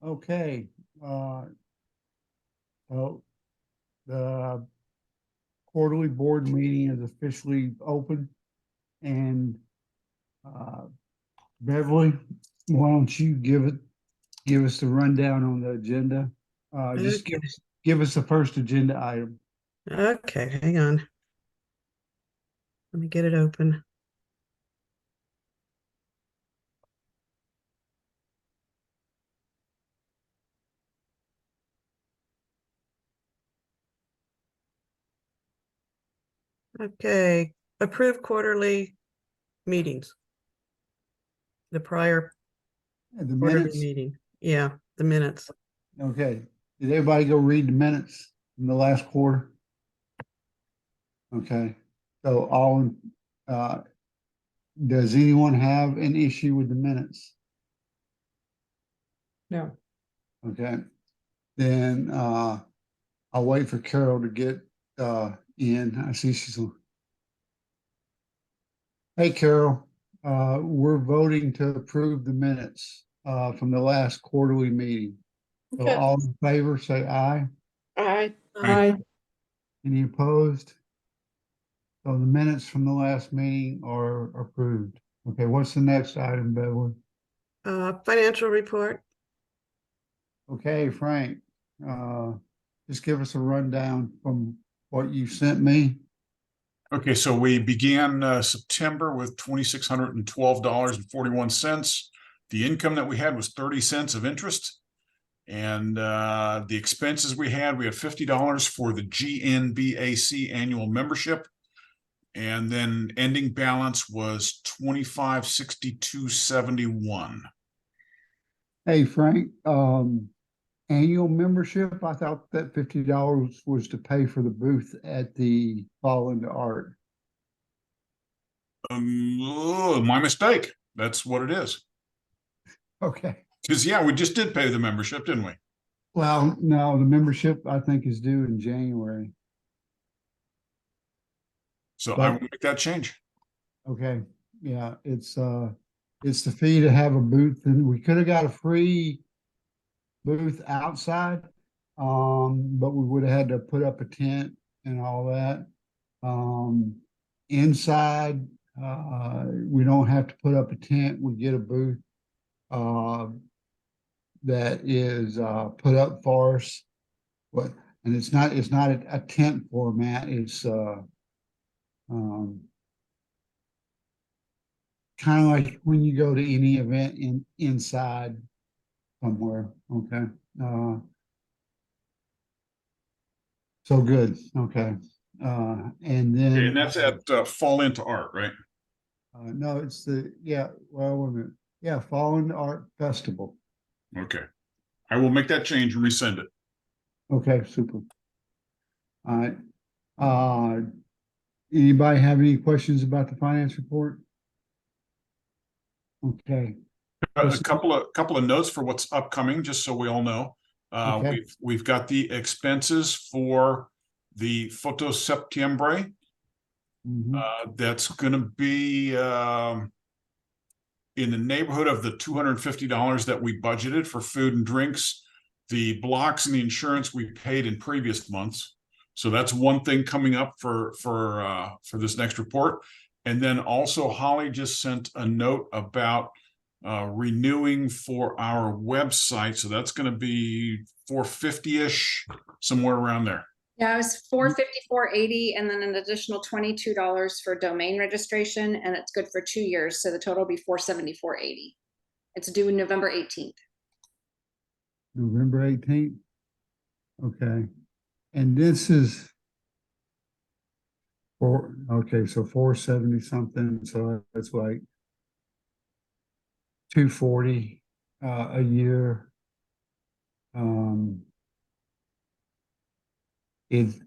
Okay, so the quarterly board meeting is officially open, and Beverly, why don't you give us the rundown on the agenda? Just Okay. give us the first agenda item. Okay, hang on. Let me get it open. Okay, approve quarterly meetings. The prior The quarterly minutes. meeting. Yeah, the minutes. Okay, did everybody go read the minutes from the last quarter? Okay, so does anyone have an issue with the minutes? No. Okay, then I'll wait for Carol to get in. I see she's on. Hey, Carol, we're voting to approve the minutes from the last quarterly meeting. So Okay. all in favor, say aye. Aye. Aye. Any opposed? So the minutes from the last meeting are approved. Okay, what's the next item, Beverly? Financial report. Okay, Frank, just give us a rundown from what you sent me. Okay, so we began September with $2,612.41. The income that we had was 30 cents of interest. And the expenses we had $50 for the GNBAC annual membership. And then ending balance was $25.62.71. Hey, Frank, annual membership, I thought that $50 was to pay for the booth at the Fall into Art. My mistake. That's what it is. Okay. Because yeah, we just did pay the membership, didn't we? Well, no, the membership I think is due in January. So But I will make that change. okay, yeah, it's the fee to have a booth, and we could have got a free booth outside, but we would have had to put up a tent and all that. Inside, we don't have to put up a tent. We get a booth that is put up for us. But and it's not a tent format. It's kind of like when you go to any event inside somewhere. Okay. So good. Okay. And then And that's at Fall into Art, right? no, it's the well, wait a minute. Yeah, Fall into Art Festival. Okay. I will make that change and resend it. Okay, super. All right. Anybody have any questions about the finance report? Okay. A couple of notes for what's upcoming, just so we all know. Okay. We've got the expenses for the Photo Septiembre. That's going to be in the neighborhood of the $250 that we budgeted for food and drinks. The blocks and the insurance we paid in previous months. So that's one thing coming up for this next report. And then also Holly just sent a note about renewing for our website. So that's going to be $450-ish, somewhere around there. Yeah, it was $454.80 and then an additional $22 for domain registration, and it's good for 2 years. So the total will be $474.80. It's due November 18th. November 18th. Okay. And this is so 470 something. So that's like 240 a year. Is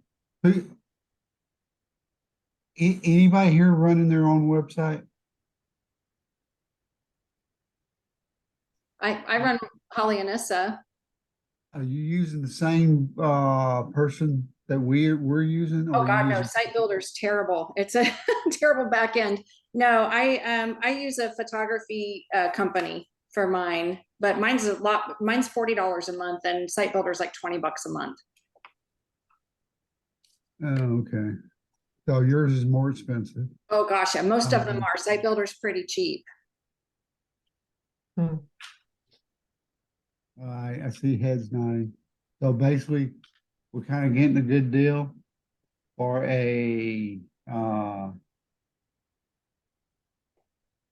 anybody here running their own website? I run Holly and Issa. Are you using the same person that we're using? Oh God, no! Site Builder's terrible. It's a terrible back end. No, I use a photography company for mine. but mine's a lot, mine's $40 a month and Site Builder's like $20 a month. Oh, okay. So yours is more expensive. Oh gosh, yeah, most of them Mhm. are. Site Builder's pretty cheap. Hmm. I see heads nodding. So basically, we're kind of getting a good deal for a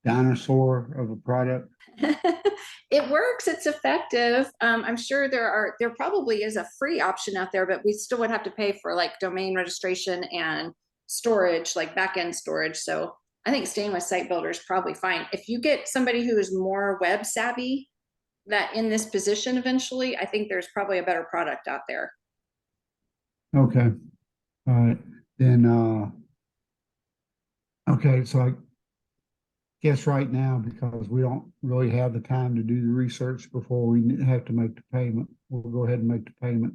dinosaur of a product. It works, it's effective. I'm sure there probably is a free option out there, but we still would have to pay for like domain registration and storage, like back-end storage. So I think staying with Site Builder is probably fine. If you get somebody who is more web savvy that in this position eventually, I think there's probably a better product out there. Okay. All right. Then okay, so I guess right now, because we don't really have the time to do the research before we have to make the payment, we'll go ahead and make the payment.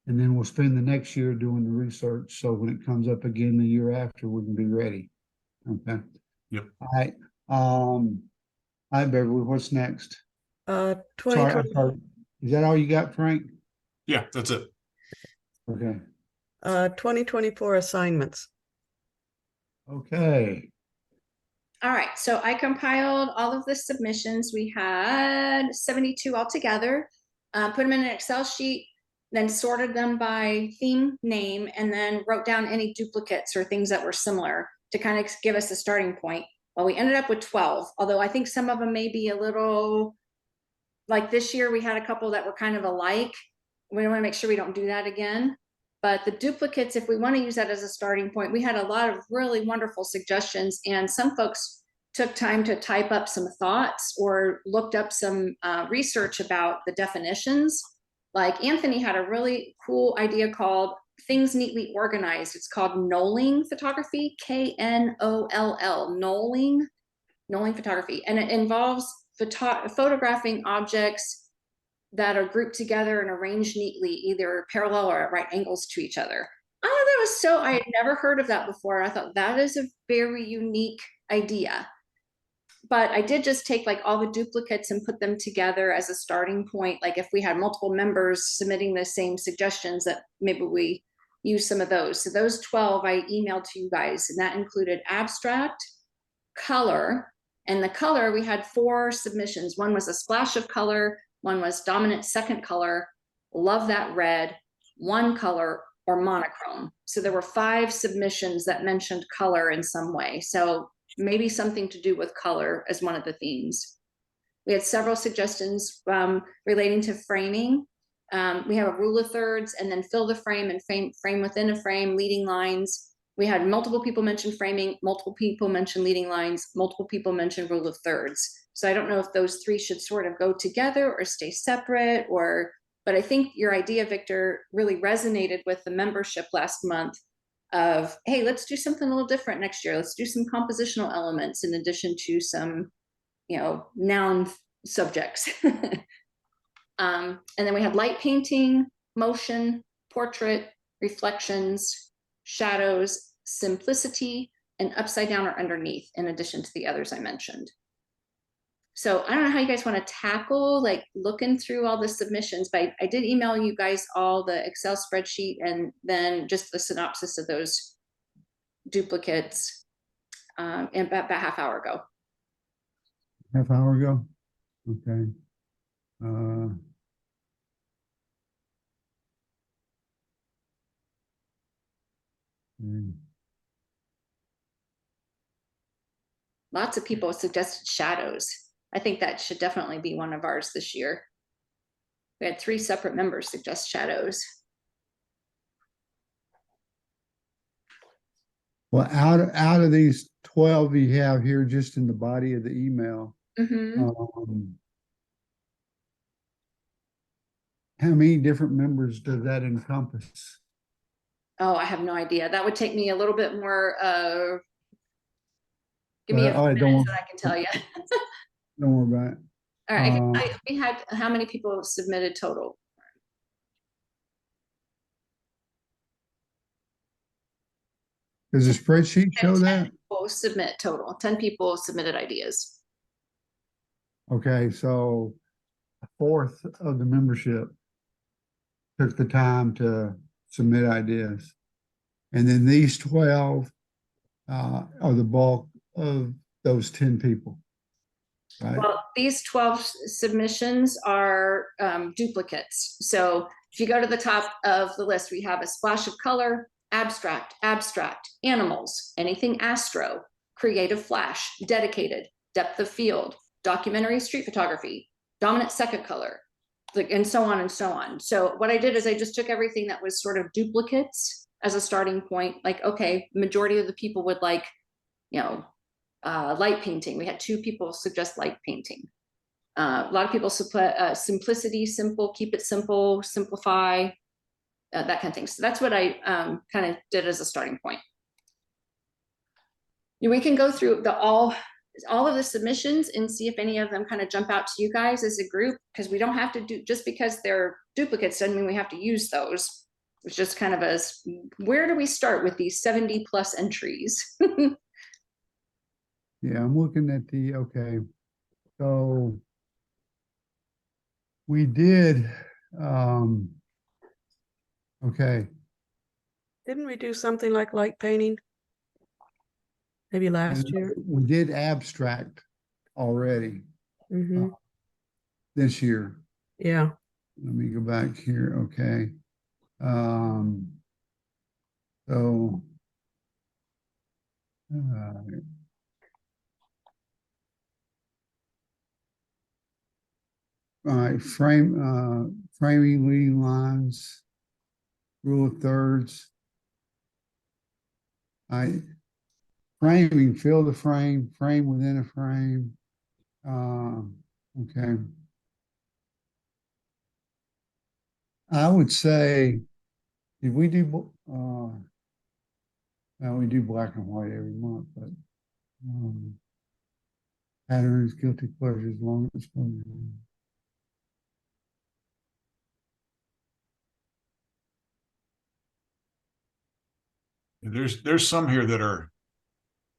And then we'll spend the next year doing the research. So when it comes up again the year after, we can be ready. Okay. Yep. All right. All right, Beverly, what's next? Sorry, I'm 2020, sorry. Is that all you got, Frank? Yeah, that's it. Okay. 2024 assignments. Okay. All right, so I compiled all of the submissions. We had 72 altogether, put them in an Excel sheet, then sorted them by theme name, and then wrote down any duplicates or things that were similar to kind of give us a starting point. Well, we ended up with 12, although I think some of them may be a little, like this year we had a couple that were kind of alike. We want to make sure we don't do that again. But the duplicates, if we want to use that as a starting point, we had a lot of really wonderful suggestions, and some folks took time to type up some thoughts or looked up some research about the definitions. Like Anthony had a really cool idea called Things Neatly Organized. It's called knolling photography, Knoll, knolling photography. And it involves photographing objects that are grouped together and arranged neatly, either parallel or at right angles to each other. I thought that was so, I had never heard of that before. I thought that is a very unique idea. But I did just take like all the duplicates and put them together as a starting point. Like if we had multiple members submitting the same suggestions, that maybe we use some of those. So those 12 I emailed to you guys, and that included abstract, color, and the color, we had 4 submissions. One was a splash of color, one was dominant second color, love that red, one color, or monochrome. So there were 5 submissions that mentioned color in some way. So maybe something to do with color as one of the themes. We had several suggestions relating to framing. We have a rule of thirds, and then fill the frame and frame within a frame, leading lines. We had multiple people mention framing, multiple people mention leading lines, multiple people mention rule of thirds. So I don't know if those 3 should sort of go together or stay separate, but I think your idea, Victor, really resonated with the membership last month of, hey, let's do something a little different next year. Let's do some compositional elements in addition to some, noun subjects. And then we had light painting, motion, portrait, reflections, shadows, simplicity, and upside down or underneath, in addition to the others I mentioned. So I don't know how you guys want to tackle like looking through all the submissions, but I did email you guys all the Excel spreadsheet and then just the synopsis of those duplicates about half hour ago. Half hour ago. Okay. Lots of people suggested shadows. I think that should definitely be one of ours this year. We had 3 separate members suggest shadows. Well, out of these 12 you have here, just in the body of the email, how many different members does that encompass? Oh, I have no idea. That would take me a little bit more. Give me a few minutes and I can tell you. Don't worry about it. All right. We had how many people submitted total? Does the spreadsheet show that? People submit total. 10 people submitted ideas. Okay, so a fourth of the membership took the time to submit ideas. And then these 12 are the bulk of those 10 people. Right. Well, these 12 submissions are duplicates. So if you go to the top of the list, we have a splash of color, abstract, animals, anything astro, creative flash, dedicated, depth of field, documentary street photography, dominant second color, like, and so on and so on. So what I did is I just took everything that was sort of duplicates as a starting point. Like, okay, majority of the people would like, light painting. We had 2 people suggest light painting. A lot of people simplicity, simple, keep it simple, simplify, that kind of thing. So that's what I kind of did as a starting point. We can go through all of the submissions and see if any of them kind of jump out to you guys as a group, because we don't have to do, just because they're duplicates doesn't mean we have to use those. It's just kind of as, where do we start with these 70 plus entries? Yeah, I'm looking at okay. So we did, okay. Didn't we do something like light painting? Maybe last year. We did abstract already this year. Yeah. Let me go back here. Okay. So all right, framing, leading lines, rule of thirds. Framing, fill the frame, frame within a frame. Okay. I would say, if we do, well, we do black and white every month, but patterns, guilty pleasures, long exposure. There's some here that are,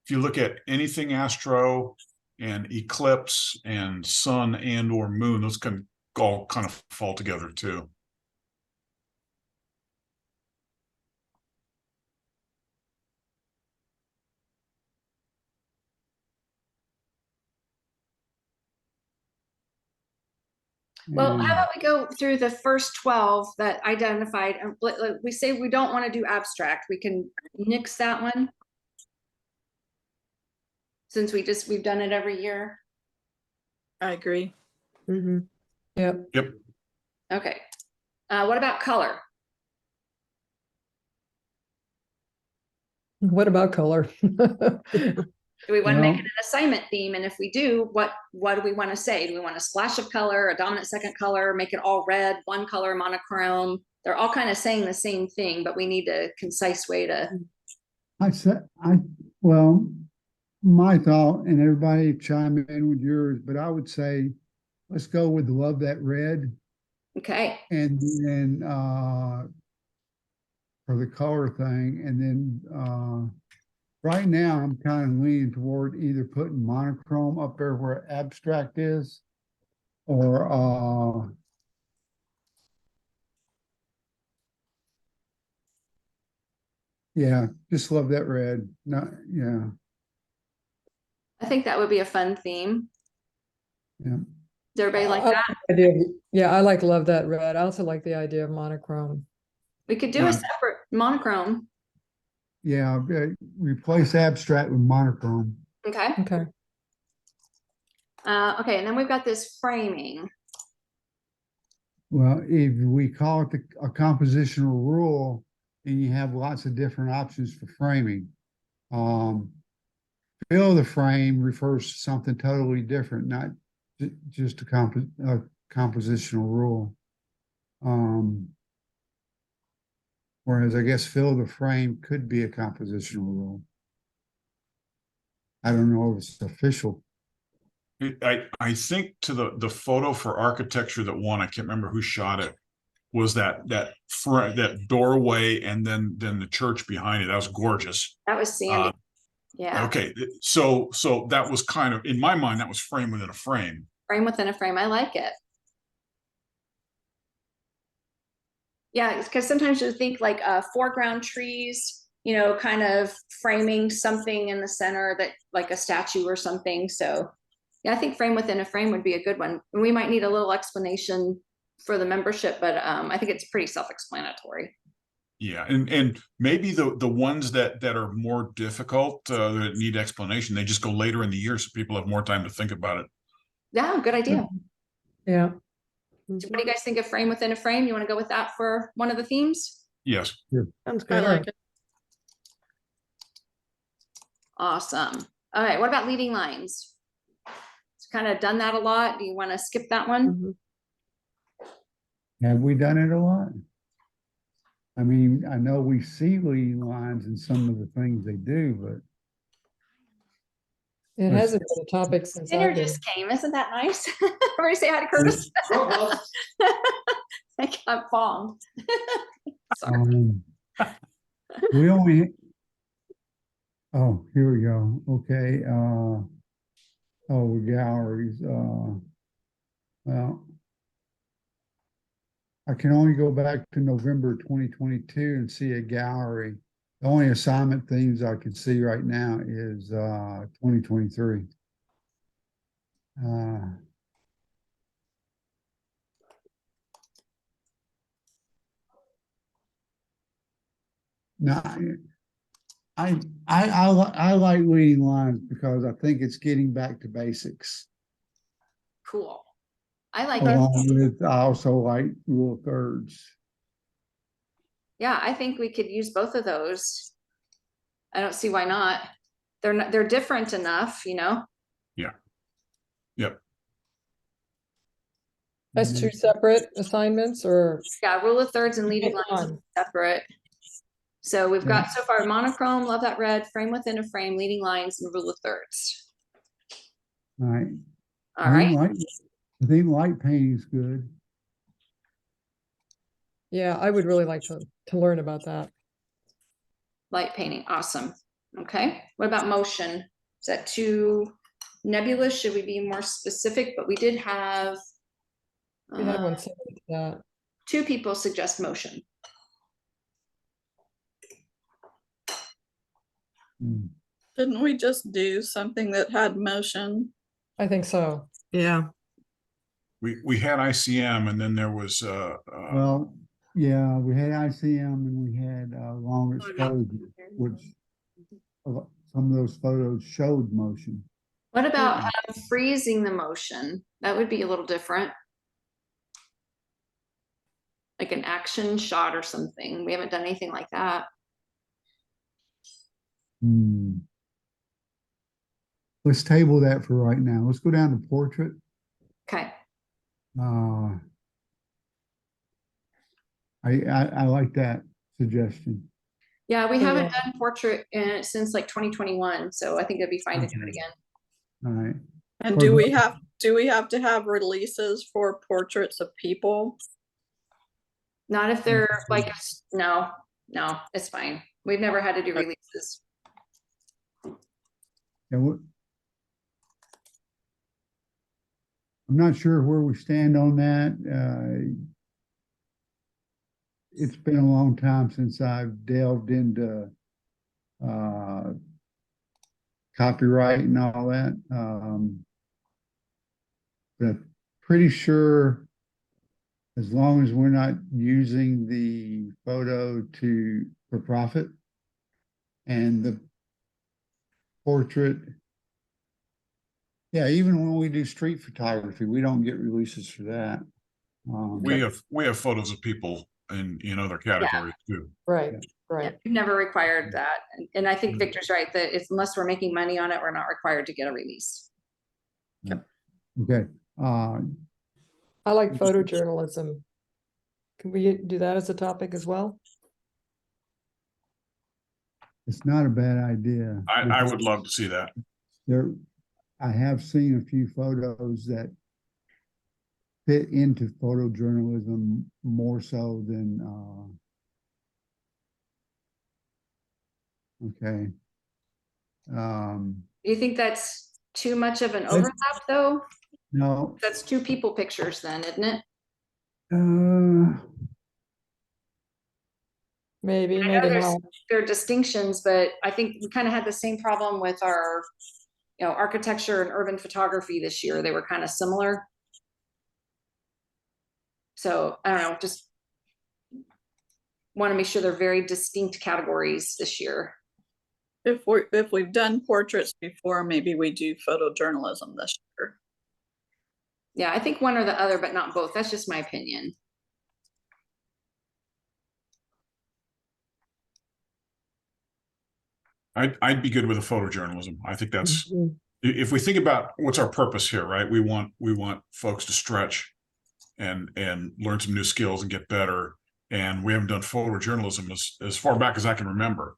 if you look at anything astro and eclipse and sun and or moon, those can all kind of fall together too. Well, how about we go through the first 12 that identified, and we say we don't want to do abstract, we can nix that one, since we've done it every year. I agree. Yep. Okay. What about color? What about color? Do we want to make it an assignment theme? And if we do, what do we want to say? Do we want a splash of color, a dominant second color, make it all red, one color, monochrome? They're all kind of saying the same thing, but we need a concise way to. Well, my thought, and everybody chime in with yours, but I would say, let's go with love that red. Okay. And then for the color thing, and then right now I'm kind of leaning toward either putting monochrome up there where abstract is, or yeah, just love that red. Yeah. I think that would be a fun theme. Yeah. Does everybody like that? Yeah, I love that red. I also like the idea of monochrome. We could do a separate monochrome. Yeah, replace abstract with monochrome. Okay. Okay. Okay, and then we've got this framing. Well, if we call it a compositional rule, then you have lots of different options for framing. Fill the frame refers to something totally different, not just a compositional rule. Whereas I guess fill the frame could be a compositional rule. I don't know if it's official. I think to the photo for architecture that won, I can't remember who shot it, was that doorway and then the church behind it. That was gorgeous. That was Sandy. Yeah. Okay, so that was kind of, in my mind, that was frame within a frame. Frame within a frame. I like it. Yeah, because sometimes you think like foreground trees, you know, kind of framing something in the center that like a statue or something. So yeah, I think frame within a frame would be a good one. We might need a little explanation for the membership, but I think it's pretty self-explanatory. Yeah, and maybe the ones that are more difficult, that need explanation, they just go later in the year so people have more time to think about it. Yeah, good idea. Yeah. So what do you guys think of frame within a frame? You want to go with that for one of the themes? Yes. Sounds I good. like it. Awesome. All right, what about leading lines? It's kind of done that a lot. Do you want to skip that one? Mhm. Have we done it a lot? I mean, I know we see leading lines in some of the things they do, but It hasn't been a topic since Dinner I've been. just came. Isn't that nice? Everybody say hi to Curtis. I got bombed. Sorry. we only, oh, here we go. Okay, oh, galleries, well, I can only go back to November 2022 and see a gallery. The only assignment themes I can see right now is 2023. No, I like leading lines because I think it's getting back to basics. Cool. I like it. Along with, I also like rule of thirds. Yeah, I think we could use both of those. I don't see why not. They're different enough, you know? Yeah. Yep. That's two separate assignments or Yeah, rule of thirds and leading Pick lines one. separate. So we've Yeah. got so far monochrome, love that red, frame within a frame, leading lines, and rule of thirds. All right. All right. I think light painting is good. yeah, I would really like to learn about that. Light painting, awesome. Okay, what about motion? Is that too nebulous? Should we be more specific? But we did have We had one similar to that. 2 people suggest motion. Hmm. Didn't we just do something that had motion? I think so. Yeah. We had ICM and then there was Well, yeah, we had ICM and we had long exposure, which some of those photos showed motion. What about freezing the motion? That would be a little different. Like an action shot or something. We haven't done anything like that. Hmm. Let's table that for right now. Let's go down to portrait. Okay. I like that suggestion. Yeah, we So, haven't yeah. done portrait since like 2021, so I think it'd be fine to do it Okay. again. All right. And Or do the- we have to have releases for portraits of people? Not if they're like, no, it's fine. We've never had to do releases. Yeah, I'm not sure where we stand on that. It's been a long time since I've delved into copyright and all that. But pretty sure as long as we're not using the photo for profit and the portrait. Yeah, even when we do street photography, we don't get releases for that. we have photos of people in other categories too. Right, Yeah. right. We've never required that. And I think Victor's right that it's, unless we're making money on it, we're not required to get a release. Okay. I like photojournalism. Can we do that as a topic as well? It's not a bad idea. I would love to see that. I have seen a few photos that fit into photojournalism more so than, okay. Do you think that's too much of an overlap though? No, That's 2 people pictures then, isn't it? maybe, I know maybe there's, not. there are distinctions, but I think we kind of had the same problem with our, architecture and urban photography this year. They were kind of similar. So I don't know, just want to make sure they're very distinct categories this year. If we've done portraits before, maybe we do photojournalism this year. Yeah, I think one or the other, but not both. That's just my opinion. I'd be good with a photojournalism. I think that's, Mhm. if we think about what's our purpose here, right? We want folks to stretch and learn some new skills and get better. And we haven't done photojournalism as far back as I can remember.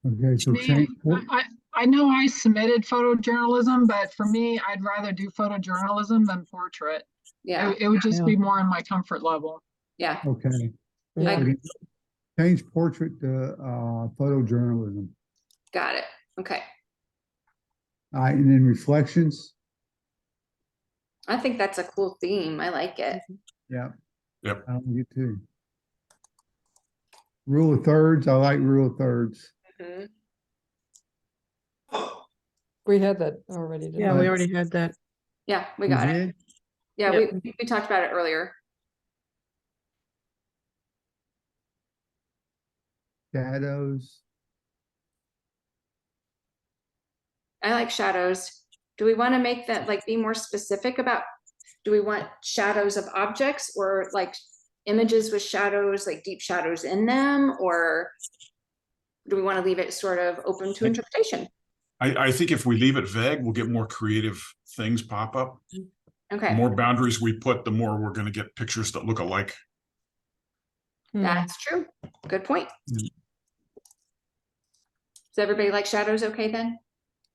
Okay, so Me, change, I know I submitted photojournalism, but for me, I'd rather do photojournalism than portrait. Yeah, It would just Yeah. be more in my comfort level. yeah. okay. Yeah. Okay. Change portrait to photojournalism. Got it. Okay. All right, and then reflections. I think that's a cool theme. I like it. Yeah. Yep. I like it too. Rule of thirds. I like rule of thirds. Mhm. We had that already, didn't Yeah, we? we already had that. Yeah, we We got it. did? Yeah, Yep. we talked about it earlier. Shadows. I like shadows. Do we want to make that like be more specific about, do we want shadows of objects or like images with shadows, like deep shadows in them? Or do we want to leave it sort of open to interpretation? I think if we leave it vague, we'll get more creative things pop up. The Okay, more boundaries we put, the more we're going to get pictures that look alike. Hmm. that's true. Good point. Mm. Does everybody like shadows okay then?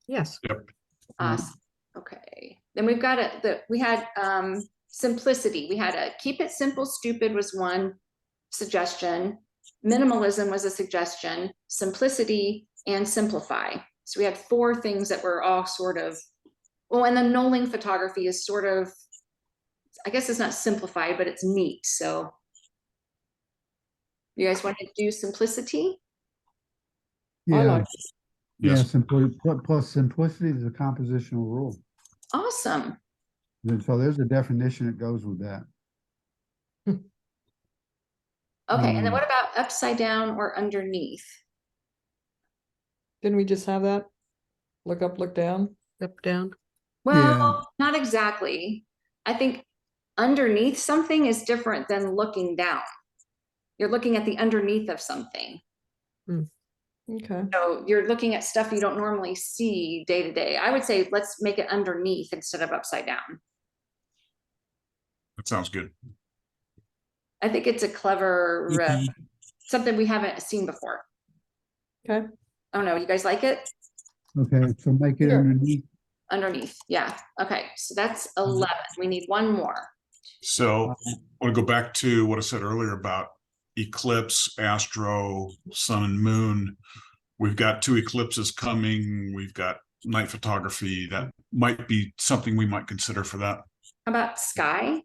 Yes. Awesome. Okay. Then we've got we had simplicity. We had a keep it simple, stupid was one suggestion. Minimalism was a suggestion. Simplicity and simplify. So we had 4 things that were all sort of, well, and then knolling photography is sort of, I guess it's not simplified, but it's neat. So you guys want to do simplicity? I Yeah. like Yeah, Yes. plus simplicity is a compositional rule. Awesome. And so there's a definition that goes with that. Okay. And then Mm. what about upside down or underneath? Didn't we just have that? Look up, look down? Up, down. Well, not exactly. I think underneath something is different than looking down. You're looking at the underneath of something. Okay. So you're looking at stuff you don't normally see day to day. I would say let's make it underneath instead of upside down. That sounds good. I think it's a clever, something we haven't seen before. Okay. Oh no, you guys like it? Okay, so make it Sure. underneath. Underneath, yeah. Okay, so that's 11. We need one more. So I want to go back to what I said earlier about eclipse, astro, sun and moon. We've got 2 eclipses coming. We've got night photography. That might be something we might consider for that. How about sky?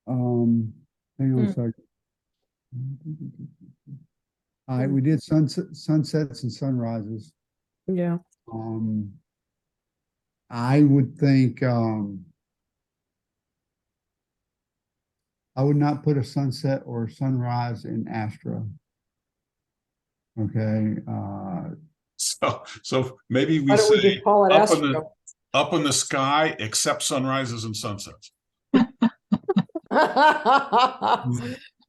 Hang on a second. All right, we did sunsets and sunrises. Yeah. I would think, I would not put a sunset or a sunrise in Astro. Okay, So maybe we Why don't we say just call it up in Astro? up in the sky, except sunrises and sunsets.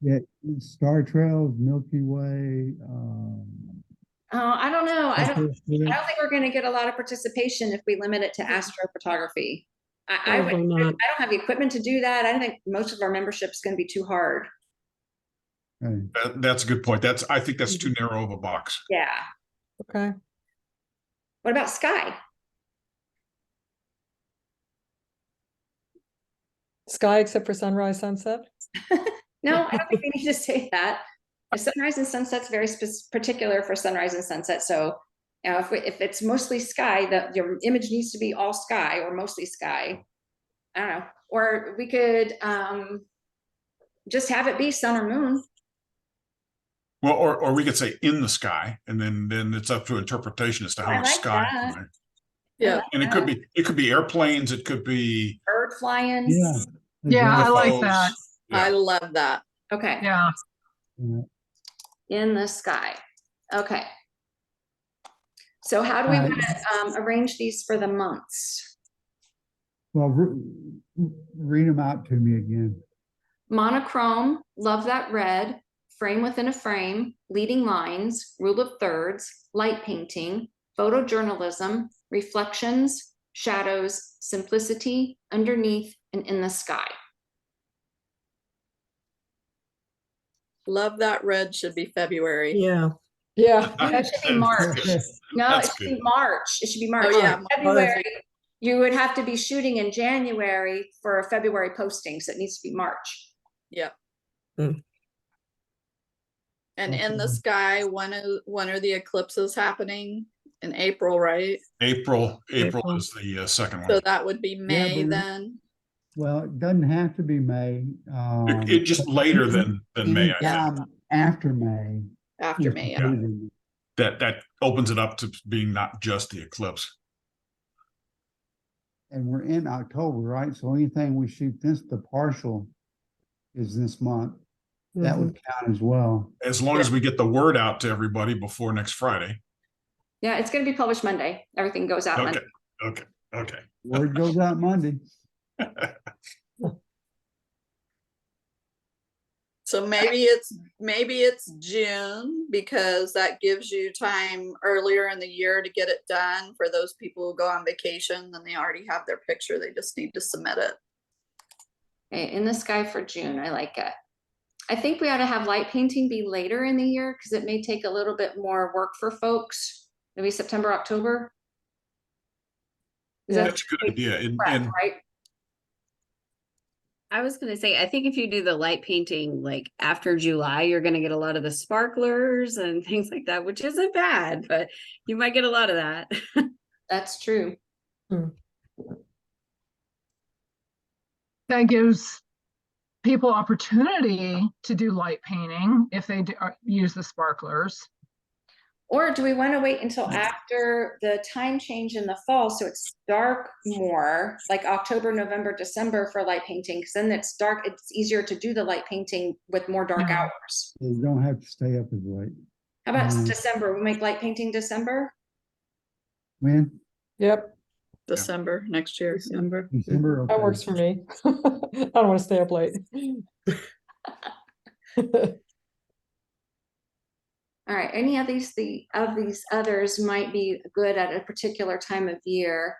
yeah, Star Trails, Milky Way, I don't know. I don't Pacific. think we're going to get a lot of participation if we limit it to astrophotography. I Probably not. don't have the equipment to do that. I don't think most of our membership is going to be too hard. Okay. That's a good point. I think that's too narrow of a box. Yeah. Okay. What about sky? Sky except for sunrise, sunset? No, I don't think we need to say that. A sunrise and sunset's very particular for sunrise and sunset. So, if it's mostly sky, your image needs to be all sky or mostly sky. I don't know. Or we could just have it be sun or moon. Well, or we could say in the sky, and then it's up to interpretation as to how I much like sky. that. Yeah, And it could be airplanes, it could be Bird flying. Yeah. Yeah, I exactly. like UFOs. that. I Yeah, love that. Okay, Yeah. Yeah. in the sky. Okay. So how do we All right. want to arrange these for the months? Well, read them out to me again. Monochrome, love that red, frame within a frame, leading lines, rule of thirds, light painting, photojournalism, reflections, shadows, simplicity, underneath, and in the sky. Love that red should be February. Yeah. Yeah. That should be March. No, That's it should good. be March. It should be March. Oh, yeah, February, you would have to be shooting in January for a February posting, so it needs to be March. Yeah. Hmm. And in the sky, when are the eclipses happening? In April, right? April April. is the second So one. that would be May but then. Well, it doesn't have to be May. It just later than May, I think. Anytime after May. After is May, yeah. considered in That opens it up to being not just the eclipse. And we're in October, right? So anything we shoot the partial is this month. That would count as well. As long as we get the word out to everybody before next Friday. Yeah, it's going to be published Monday. Everything goes out Okay, Monday. okay. Word goes out Monday. So maybe it's June, because that gives you time earlier in the year to get it done for those people who go on vacation, then they already have their picture, they just need to submit it. Okay, in the sky for June. I like it. I think we ought to have light painting be later in the year because it may take a little bit more work for folks. Maybe September, October. Is Yeah. that That's a good idea. correct, right? I was gonna say, I think if you do the light painting like after July, you're gonna get a lot of the sparklers and things like that, which isn't bad, but you might get a lot of that. That's true. That gives people opportunity to do light painting if they use the sparklers. Or do we want to wait until after the time change in the fall so it's dark more, like October, November, December for light painting? Because then it's dark, it's easier to do the light painting with more dark Yeah. hours. You don't have to stay up as late. How about Mm. December? We make light painting December? When? Yep. December next year. December. December. That okay. works for me. I don't want to stay up late. All right, any of these others might be good at a particular time of year.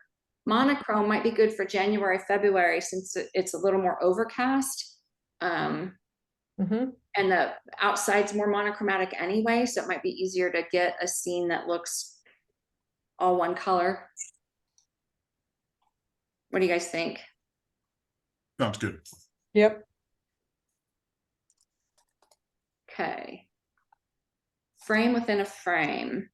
Monochrome might be good for January, February, since it's a little more overcast. Mhm. And the outside's more monochromatic anyway, so it might be easier to get a scene that looks all one color. What do you guys think? Sounds good. Yep. Okay. Frame within a frame.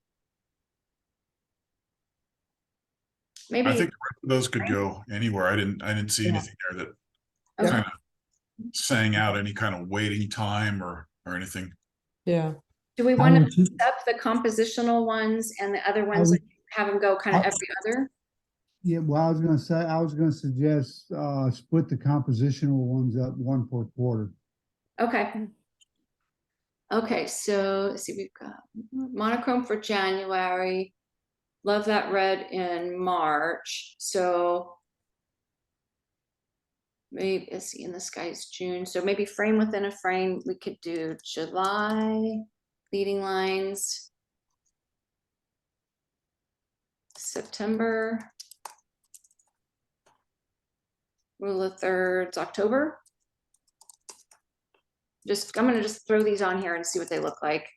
I Maybe, think those could go anywhere. I didn't see anything there that okay. kind of sang out any kind of waiting time or anything. Yeah. Do we How want to would you- mix up the compositional ones and the other I ones, would- have them go kind of every other? Yeah, well, I was gonna suggest, split the compositional ones up one per quarter. Okay. Okay, so let's see, we've got monochrome for January. Love that red in March. So maybe let's see, in the sky is June. So maybe frame within a frame, we could do July, leading lines. September. Rule of thirds, October. I'm gonna just throw these on here and see what they look like.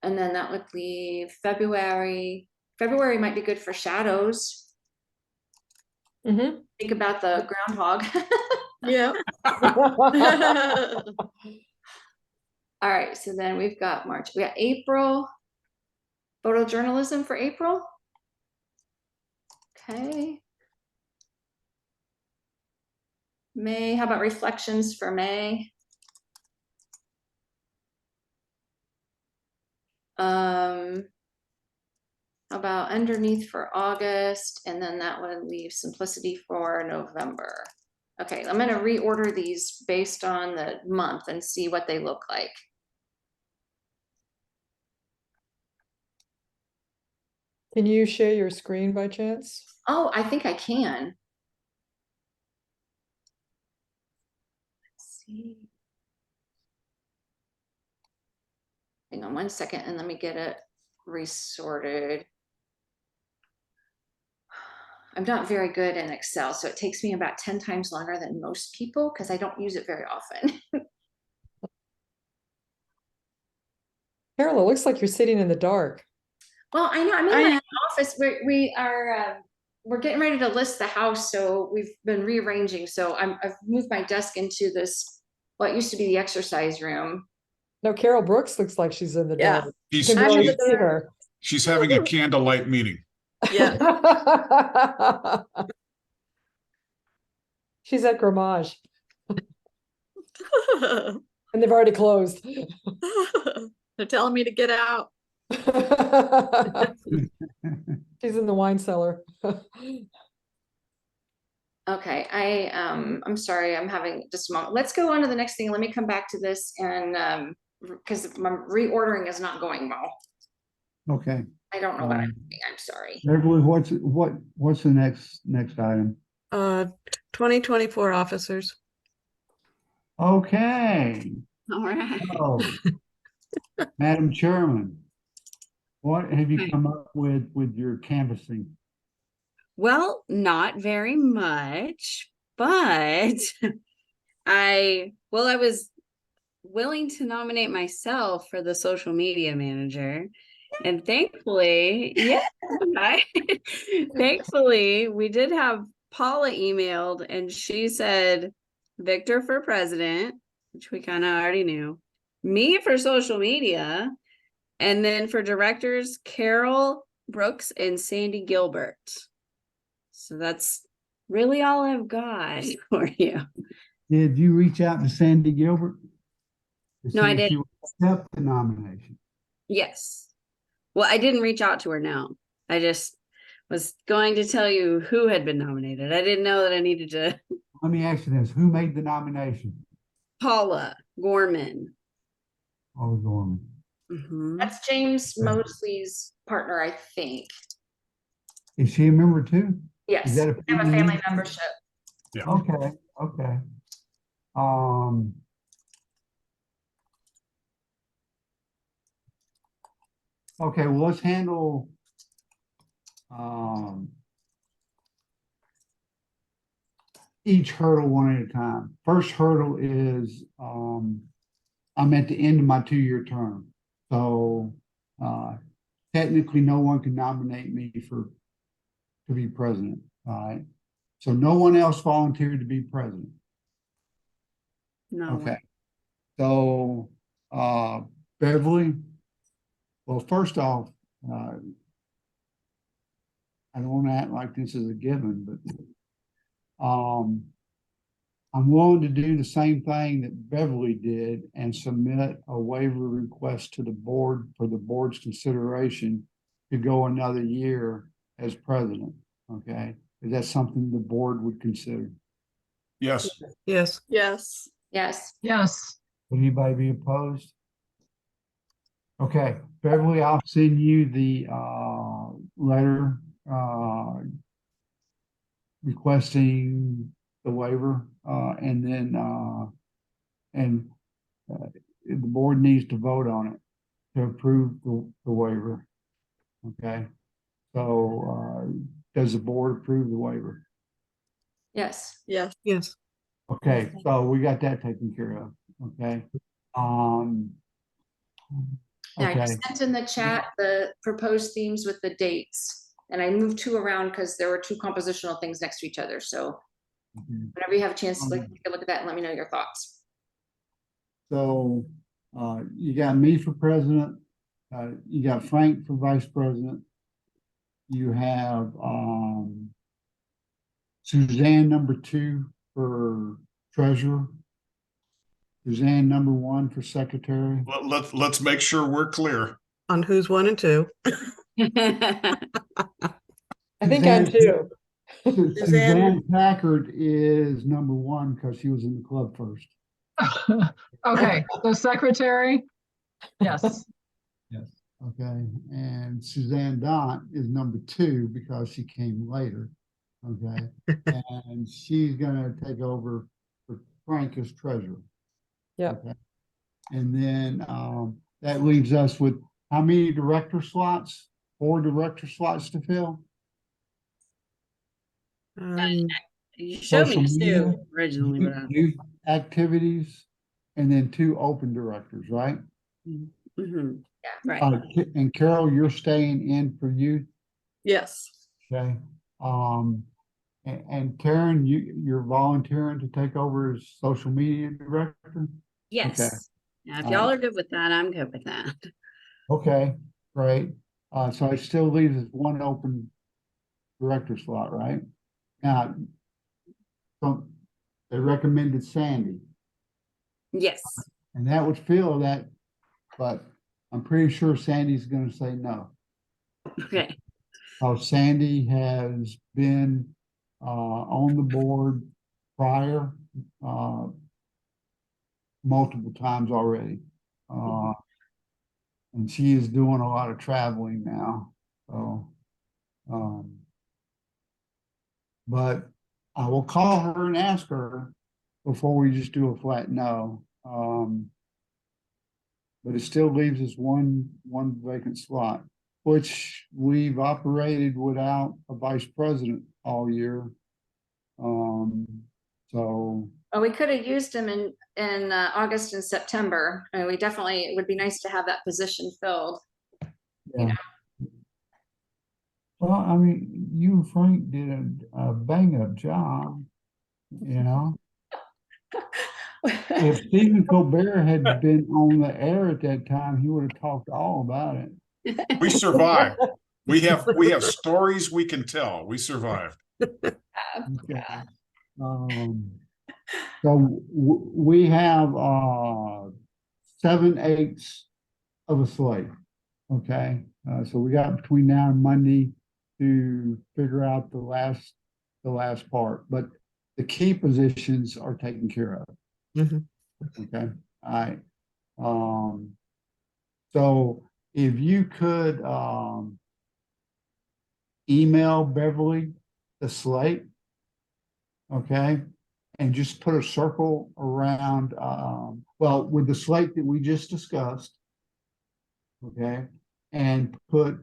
And then that would leave February. February might be good for shadows. Mhm. Think about the groundhog. Yeah. All right, so then we've got March. We got April. Photojournalism for April. Okay. May, how about reflections for May? How about underneath for August, and then that would leave simplicity for November. Okay, I'm gonna reorder these based on the month and see what they look like. Can you share your screen by chance? Oh, I think I can. Let's see. Hang on one second and let me get it resorted. I'm not very good in Excel, so it takes me about 10 times longer than most people because I don't use it very often. Carol, it looks like you're sitting in the dark. Well, I know I'm in I my am. office. We're getting ready to list the house, so we've been rearranging. So I've moved my desk into this what used to be the exercise room. No, Carol Brooks looks like she's in the Yeah. dark. She's, You can I'm in barely the see dark. her. she's having a candlelight meeting. Yeah. She's at Grammage, and they've already closed. They're telling me to get out. She's in the wine cellar. Okay, I'm sorry, I'm having just a moment. Let's go on to the next thing. Let me come back to this and because my reordering is not going well. Okay. I don't know what I'm doing. I'm sorry. Beverly, what's the next item? 2024 officers. Okay. All right. Oh, Madam Chairman, what have you Right. come up with your canvassing? Well, not very much, but I was willing to nominate myself for the social media manager. And thankfully, thankfully, we did have Paula emailed and she said Victor for president, which we kind of already knew, me for social media, and then for directors, Carol Brooks and Sandy Gilbert. So that's really all I've got for you. Did you reach out to Sandy Gilbert? To No, I see if didn't. she would accept the nomination. Yes. Well, I didn't reach out to her now. I just was going to tell you who had been nominated. I didn't know that I needed to. Let me ask you this, who made the nomination? Paula Gorman. Oh, Gorman. Mhm. That's James Mosley's partner, I think. Is she a member too? Yes, Is that a they have a family family member? membership. Yeah. Okay, okay. Okay, well, let's handle each hurdle one at a time. First hurdle is I'm at the end of my 2-year term. So technically no one can nominate me to be president. All right. So no one else volunteered to be president. No. Okay. So Beverly, well, first off, I don't want to act like this is a given, but I'm willing to do the same thing that Beverly did and submit a waiver request to the board for the board's consideration to go another year as president. Okay, is that something the board would consider? Yes. Yes. Yes. Yes. Yes. Would anybody be opposed? Okay, Beverly, I'll send you the letter requesting the waiver, and then the board needs to vote on it to approve the waiver. Okay, so does the board approve the waiver? Yes. Yes. Yes. Okay, so we got that taken care of. Okay. Yeah, I Okay. just sent in the chat the proposed themes with the dates. And I moved 2 around because there were 2 compositional things next to each other. So Mhm. whenever you have a chance to take a look at that and let me know your thoughts. So you got me for president, you got Frank for vice president. You have Suzanne number 2 for treasurer. Suzanne number 1 for secretary. Let's make sure we're clear. on who's one and two. I think I'm Suzanne- too. Suzanne Packard is number one because she was in the club first. Okay, so secretary, yes. Yes. Okay, and Suzanne Dont is number two because she came later. Okay, and she's gonna take over for Frank as treasurer. Yeah. Okay. And then that leaves us with how many director slots? 4 director slots to fill? You showed me Social media, two originally, but youth activities, and then 2 open directors, right? Mhm. Right. And Carol, you're staying in for youth, Yes. okay? And Karen, you're volunteering to take over as social media director? Yes. Now, if All y'all right. are good with that, I'm good with that. Okay, great. So it still leaves us 1 open director slot, right? Now, so they recommended Sandy, Yes. and that would fill that, but I'm pretty sure Sandy's gonna say no. Okay. Sandy has been on the board prior multiple times already. And she is doing a lot of traveling now. So, but I will call her and ask her before we just do a flat no. But it still leaves us one vacant slot, which we've operated without a vice president all year. So Well, we could have used him in August and September. We definitely, it would be nice to have that position filled. yeah. Well, I mean, you and Frank did a bang up job, you know. If Stephen Colbert had been on the air at that time, he would have talked all about it. We survived. We have stories we can tell. We survived. Okay. So we have 7/8 of a slate. Okay, so we got between now and Monday to figure out the last part, but the key positions are taken care of. Mhm. Okay, all right. So if you could email Beverly the slate, okay, and just put a circle around, well, with the slate that we just discussed, okay, and put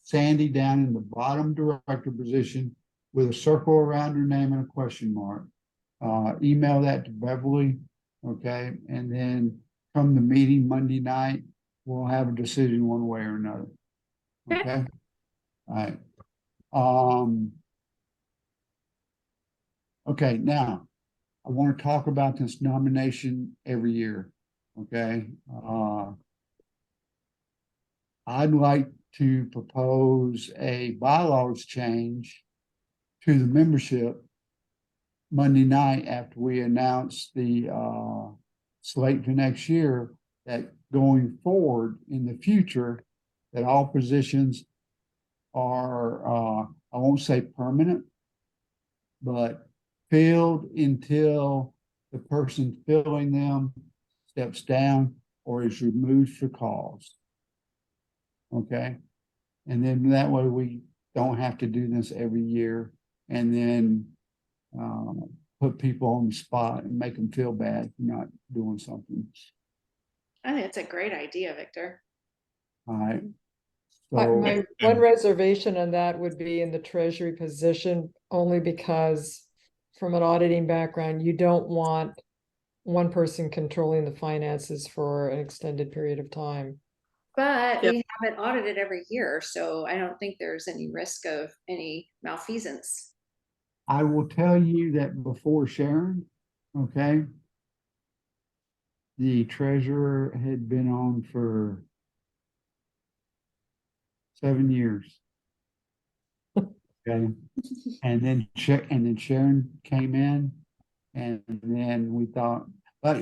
Sandy down in the bottom director position with a circle around her name and a question mark. Email that to Beverly, okay, and then come the meeting Monday night, we'll have a decision one way or another. Okay, all right. Okay, now I want to talk about this nomination every year. Okay, I'd like to propose a bylaws change to the membership Monday night after we announce the slate for next year, that going forward in the future, that all positions are, I won't say permanent, but filled until the person filling them steps down or is removed for cause. Okay, and then that way we don't have to do this every year and then put people on the spot and make them feel bad for not doing something. I think it's a great idea, Victor. All right. My So one reservation on that would be in the treasury position, only because from an auditing background, you don't want one person controlling the finances for an extended period of time. But Yep. we have it audited every year, so I don't think there's any risk of any malfeasance. I will tell you that before Sharon, okay, the treasurer had been on for 7 years. Okay, and then Sharon came in, and then we thought, but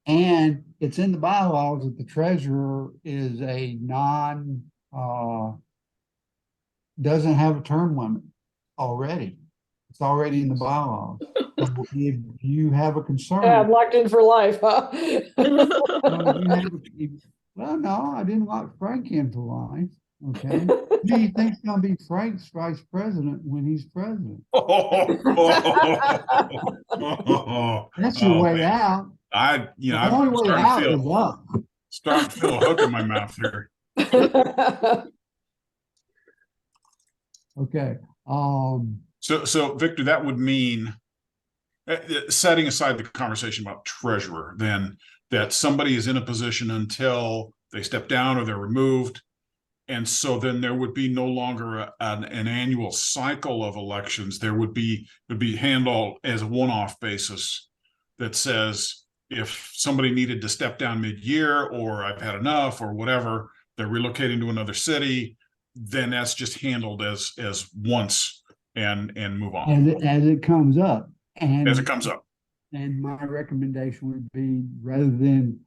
And it's in the bylaws that the treasurer is a doesn't have a term limit already. It's already in the bylaws. So if you have a Yeah, concern, I'm locked in for life, huh? well, no, I didn't lock Frank in for life. Okay. Who do you think's gonna be Frank's vice president when he's president? That's your Oh, way man. out. The The only I'm way starting to out feel, is up. starting to feel a hook in my mouth here. Okay. So Victor, that would mean, setting aside the conversation about treasurer, then that somebody is in a position until they step down or they're removed. And so then there would be no longer an annual cycle of elections. There would be handled as a one-off basis that says if somebody needed to step down mid-year, or I've had enough, or whatever, they're relocating to another city, then that's just handled as once and move on As it comes up. as it comes up. And my recommendation would be, rather than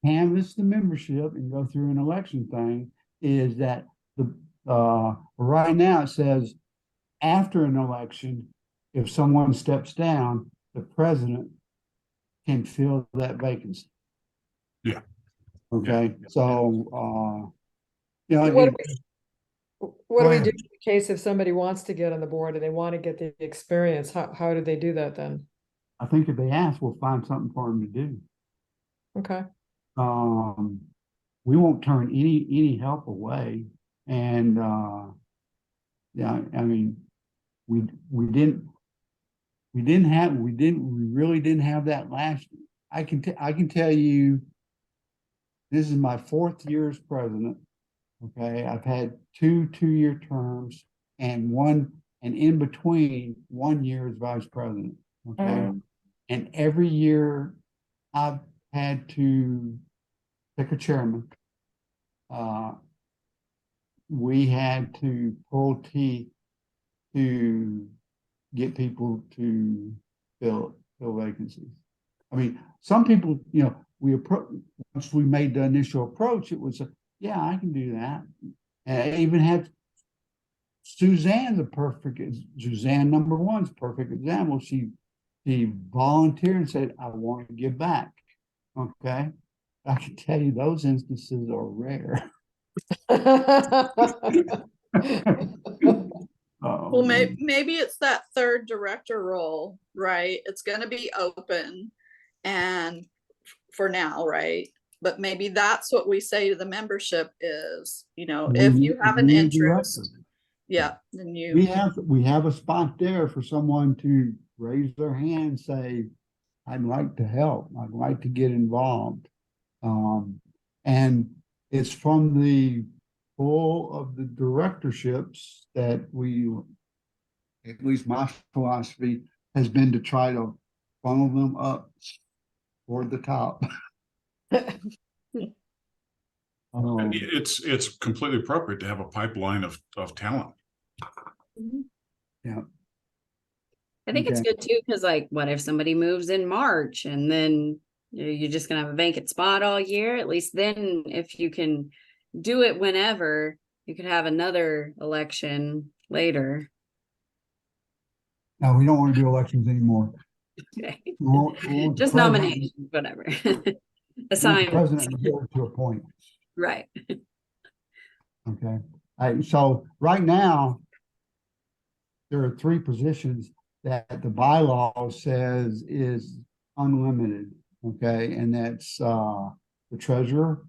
canvass the membership and go through an election thing, is that right now it says after an election, if someone steps down, the president can fill that vacancy. Yeah. Okay. Yeah. So What do we do ahead. in the case if somebody wants to get on the board and they want to get the experience? How do they do that then? I think if they ask, we'll find something for them to do. Okay. We won't turn any help away. And yeah, I mean, we really didn't have that last year. I can tell you, this is my 4th year as president. Okay, I've had 2-year terms and in between 1 year as vice president. Okay, and every year I've had to pick a chairman. We had to pull teeth to get people to fill vacancies. I mean, some people, once we made the initial approach, it was, yeah, I can do that. And I even had Suzanne number one's perfect example. She volunteered and said, I want to give back. Okay. I can tell you those instances are rare. Well, maybe it's that third director role, right? It's going to be open and for now, right? But maybe that's what we say to the membership is, if you have an interest, yeah, then we have a spot there for someone to raise their hand and say, I'd like to help. I'd like to get involved. And it's from the full of the directorships that at least my philosophy has been to try to funnel them up toward the top. It's completely appropriate to have a pipeline of talent. Yeah. I think it's good too, because what if somebody moves in March and then you're just gonna have a vacant spot all year? At least then, if you can do it whenever, you could have another election later. No, we don't want to do elections anymore. Okay. We'll Just nominations, whatever. Assignment. President to appoint. Right. Okay. So right now, there are 3 positions that the bylaw says is unlimited. Okay, and that's the treasurer,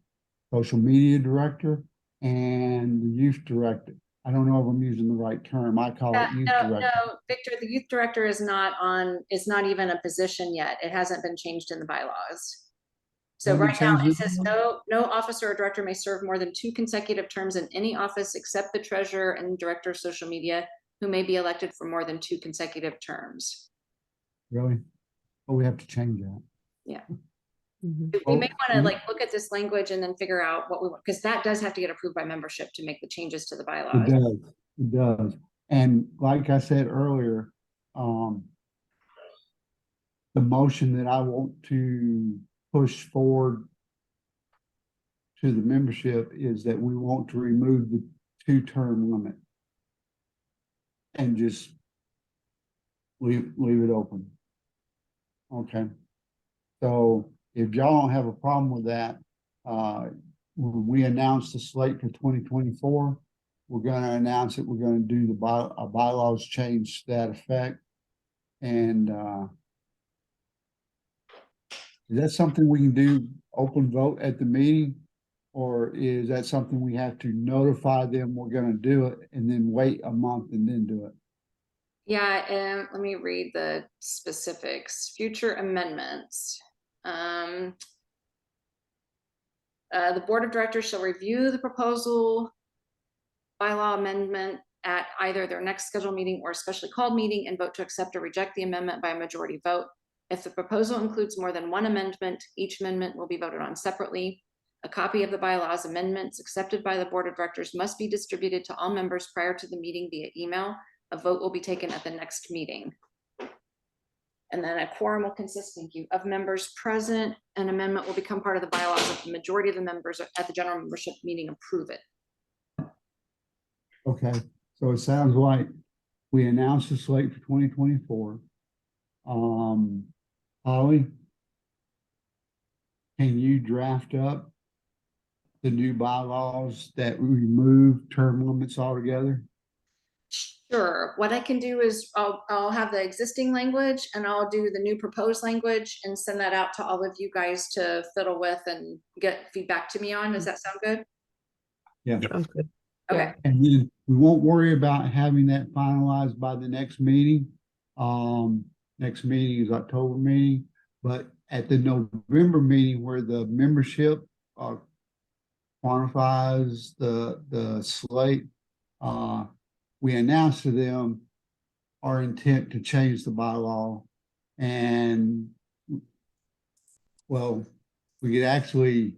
social media director, and the youth director. I don't know if I'm using the right term. I call it youth director. No, Victor, the youth director is not even a position yet. It hasn't been changed in the bylaws. So right now it says no officer or director may serve more than 2 consecutive terms in any office except the treasurer and director of social media, who may be elected for more than 2 consecutive terms. Really? Oh, we have to change that. Yeah. Mm-hmm. We may want to look at this language and then figure out what we want, because that does have to get approved by membership to make the changes to the bylaws. It does. And like I said earlier, the motion that I want to push forward to the membership is that we want to remove the 2-term limit and just leave it open. Okay. So if y'all don't have a problem with that, when we announce the slate for 2024, we're going to announce it. We're going to do the bylaws change to that effect. And is that something we can do open vote at the meeting? Or is that something we have to notify them we're going to do it and then wait a month and then do it? Yeah, and let me read the specifics. Future amendments. The board of directors shall review the proposal bylaw amendment at either their next scheduled meeting or specially called meeting and vote to accept or reject the amendment by a majority vote. If the proposal includes more than one amendment, each amendment will be voted on separately. A copy of the bylaws amendments accepted by the board of directors must be distributed to all members prior to the meeting via email. A vote will be taken at the next meeting. And then a quorum will consist, thank you, of members present. An amendment will become part of the bylaws if the majority of the members at the general membership meeting approve it. Okay, so it sounds like we announced the slate for 2024. Holly, can you draft up the new bylaws that remove term limits altogether? Sure. What I can do is I'll have the existing language and I'll do the new proposed language and send that out to all of you guys to fiddle with and get feedback to me on. Does that sound good? Yeah. Sounds good. Okay. And then we won't worry about having that finalized by the next meeting. Next meeting is October meeting, but at the November meeting where the membership quantifies the slate, we announced to them our intent to change the bylaw, and well, we could actually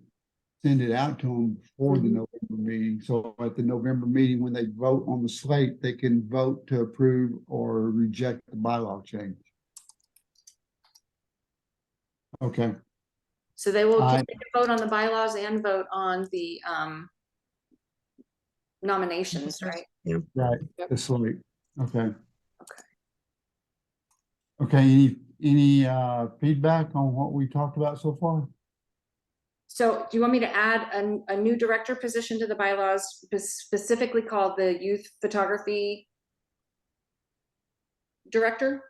send it out to them before the November meeting. So at the November meeting, when they vote on the slate, they can vote to approve or reject the bylaw change. Okay. So they will continue to vote on the bylaws and vote on the nominations, right? Yeah. Right. Yep. The slate. Okay. Okay. Okay. Any feedback on what we talked about so far? So do you want me to add a new director position to the bylaws, specifically called the youth photography director?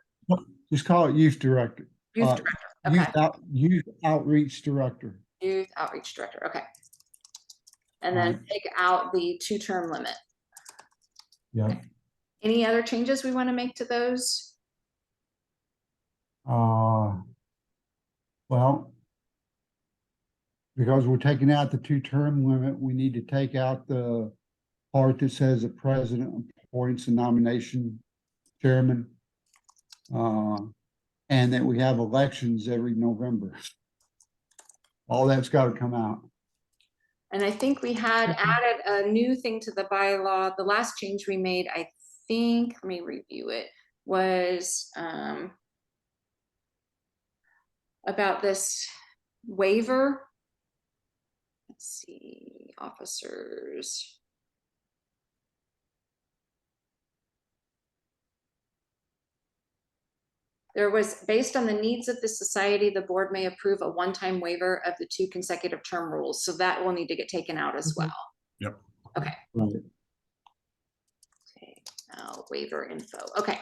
Just call it youth director. Youth director. Okay. Youth outreach director. Youth outreach director. Okay. And then take out the 2-term limit. Yeah. Okay. Any other changes we want to make to those? Well, because we're taking out the 2-term limit, we need to take out the part that says the president appoints a nomination chairman, and that we have elections every November. All that's got to come out. And I think we had added a new thing to the bylaw. The last change we made, I think, let me review it, was about this waiver. Let's see, officers. There was, based on the needs of the society, the board may approve a one-time waiver of the 2 consecutive term rules. So that will need to get taken out as well. Yep. Okay. Right. Okay, now waiver info. Okay.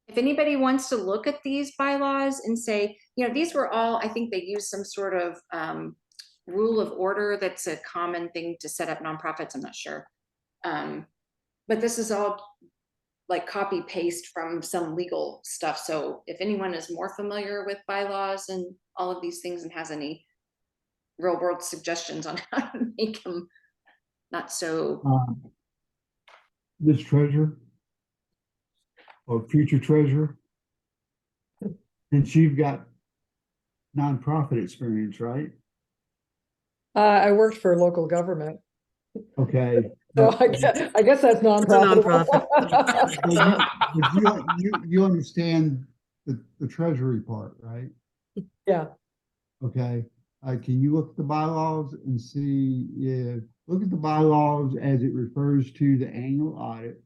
If anybody wants to look at these bylaws and say, you know, these were all, I think they use some sort of rule of order that's a common thing to set up nonprofits. I'm not sure. But this is all like copy paste from some legal stuff. So if anyone is more familiar with bylaws and all of these things and has any real world suggestions on how to make them not so. This treasurer or future treasurer, and you've got nonprofit experience, right? I worked for local government, Okay. so I guess that's nonprofit. You understand the treasury part, right? Yeah. Okay, can you look at the bylaws and see if, look at the bylaws as it refers to the annual audit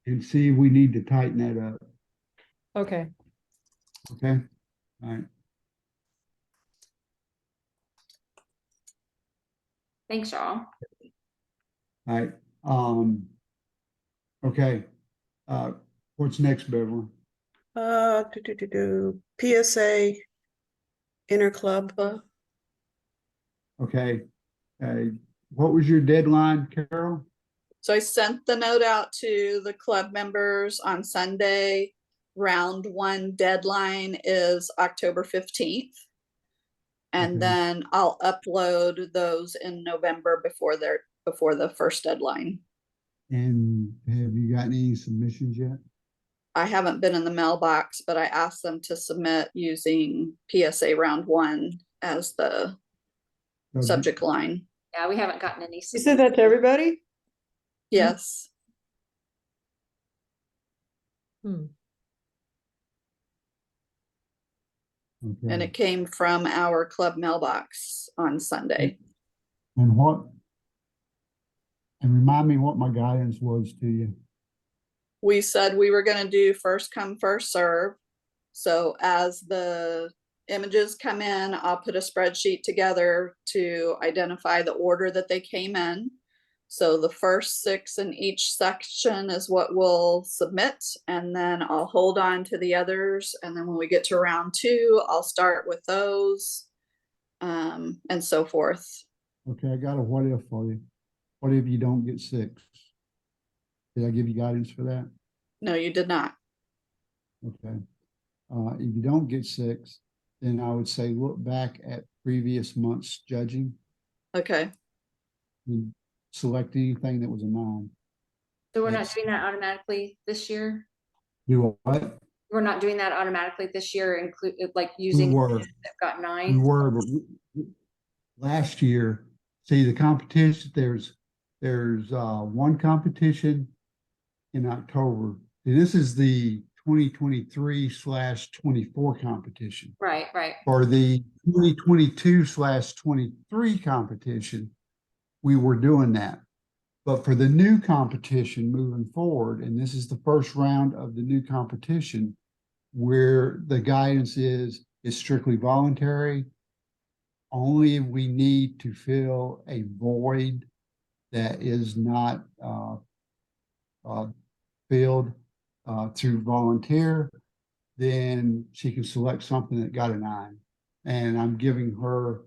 and see if we need to tighten that up, Okay, okay? All right, Thanks, y'all. all right, okay, what's next, Beverly? PSA interclub. Okay, what was your deadline, Carol? So I sent the note out to the club members on Sunday. Round one deadline is October 15th. And Okay. then I'll upload those in November before the first deadline. And have you gotten any submissions yet? I haven't been in the mailbox, but I asked them to submit using PSA round one as the subject line. Yeah, we haven't gotten any. you said that to everybody? Yes. Hmm. Okay. And it came from our club mailbox on Sunday. And remind me what my guidance was to you. We said we were going to do first come, first serve. So as the images come in, I'll put a spreadsheet together to identify the order that they came in. So the first 6 in each section is what we'll submit, and then I'll hold on to the others. And then when we get to round 2, I'll start with those, and so forth. Okay, I got a what if for you. What if you don't get 6? Did I give you guidance for that? No, you did not. Okay. If you don't get 6, then I would say look back at previous months judging Okay. and select anything that was a 9. So we're not doing that automatically this year? Do what? We're not doing that automatically this year, include like We using were. that got We 9? were, but last year, see the competition, there's one competition in October. And this is the 2023/24 competition. Right. For the 2022/23 competition, we were doing that. But for the new competition moving forward, and this is the first round of the new competition, where the guidance is strictly voluntary. Only if we need to fill a void that is not filled through volunteer, then she can select something that got a 9. And I'm giving her,